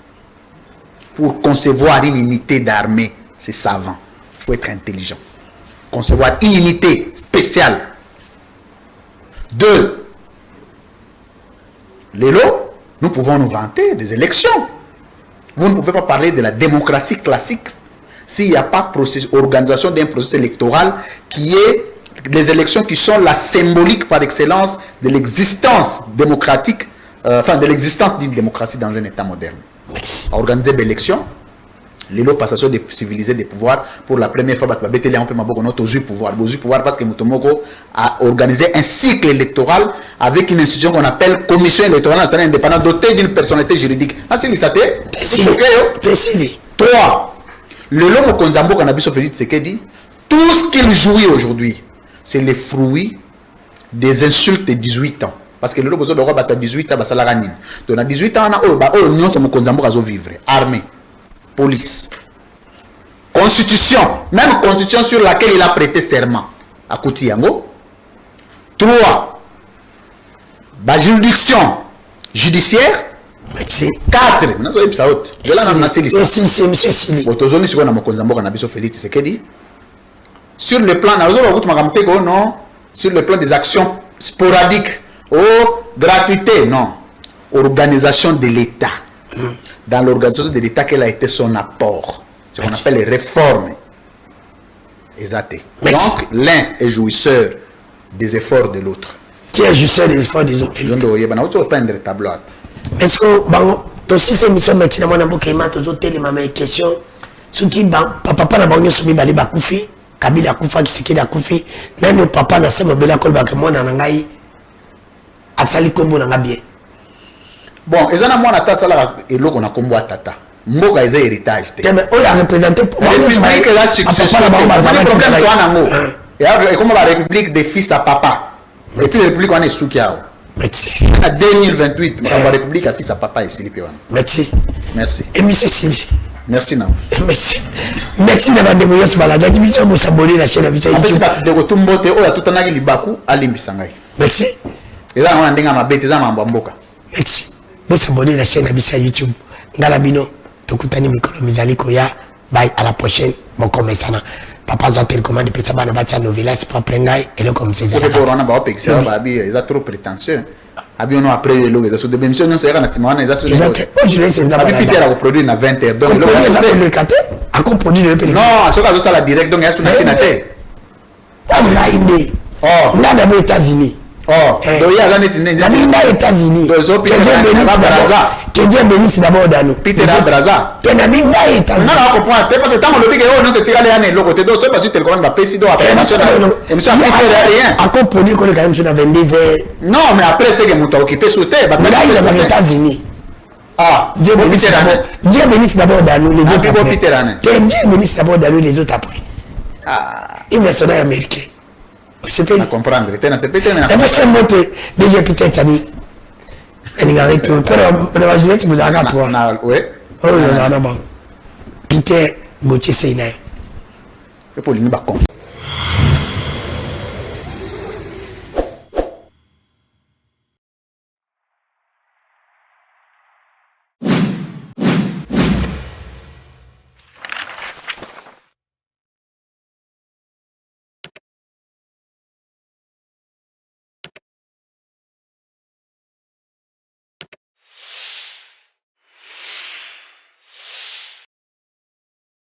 Pour concevoir une unité d'armée, c'est savant. Il faut être intelligent. Concevoir une unité spéciale. 2, les lots, nous pouvons nous vanter des élections. Vous ne pouvez pas parler de la démocratie classique s'il n'y a pas organisation d'un processus électoral qui est les élections qui sont la symbolique par excellence de l'existence démocratique, de l'existence d'une démocratie dans un État moderne. Organiser des élections, les lots passation de civiliser des pouvoirs, pour la première fois, pouvoir parce que Mutomoko a organisé un cycle électoral avec une institution qu'on appelle Commission électorale nationale indépendante dotée d'une personnalité juridique. C'est l'ISAT. 3. Le Lomo Konzambo Kanabiso Félix Tshisekedi, tout ce qu'il jouit aujourd'hui, c'est les fruits des insultes de 18 ans. Parce que le Lomo Konzambo a 18 ans, donc à 18 ans, nous sommes Konzambo à vivre. Armée, police, constitution, même constitution sur laquelle il a prêté serment à Koutiyango. 3. La juridiction judiciaire. 4. Sur le plan, sur le plan des actions sporadiques, gratuité, non. Organisation de l'État. Dans l'organisation de l'État, quel a été son apport? Ce qu'on appelle les réformes. Exact. Donc, l'un est jouisseur des efforts de l'autre. Qui est jouisseur des efforts des autres? Est-ce que tu sais que nous sommes maintenant dans le climat, tu as des questions. Ce qui papa n'a pas eu soumis à Bakoufi, Kabila Koufa, qui s'est Koufi, même papa n'a pas eu Kolba que moi n'angai à Sali Kombo n'a bien. Bon, et ça n'a moi n'ata sala et l'eau qu'on a combo à tata. Mboga est héritage. Mais on a représenté pour la République la succession. Et comment la République des fils à papa. Et puis la République on est sous Kiao. Merci. En 2028, la République a fils à papa et Sili. Merci. Merci. Et monsieur Sili. Merci non. Merci. Merci d'avoir dévoilé ce malade. Qui mission vous s'abonner la chaîne Abissa. Merci de retomber au tout en agili baku alimbi sangai. Merci. Et là on a ndenga mabete za mambamboka. Merci. Vous s'abonner la chaîne Abissa YouTube. Ngalabino tokutani mikolo mizali koya. Bye à la prochaine. Bon comme ça na. Papa za télécommande depuis ça bana batia novela c'est pas prengai et le comme c'est ça. Ils sont trop prétentieux. Abi on après le logo de émission non c'est na simana ils sont. Je laisse ça. Abi Peter a produit na 20h donc le a produit le pays. Non, ce cas ça la direct donc il y a sur nationalité. On a idée. Oh, on a aux États-Unis. Oh, donc il y a la net aux États-Unis. Que Dieu bénisse d'abord dans nous. Peter Abraza. Tu n'as mis pas États-Unis. Non, on comprend. Parce que tant que le big non c'est tiré les années le côté donc c'est parce que téléphone va passer donc après émission rien. Encore produit qu'on est quand même sur la 22h. Non, mais après c'est que mon temps occupé sous terre. Mais là il est aux États-Unis. Ah, Dieu bénisse d'abord dans nous les autres. Que Dieu bénisse d'abord dans nous les autres après. Ah, il me sonne américain. C'est pas comprendre. C'est peut-être mais c'est monté déjà peut-être ça dit. Elle est arrêtée. Pero la jeunesse vous a gâté. Oui. oyo ozala na bango Peter Gauthier Seynaye et pour l'union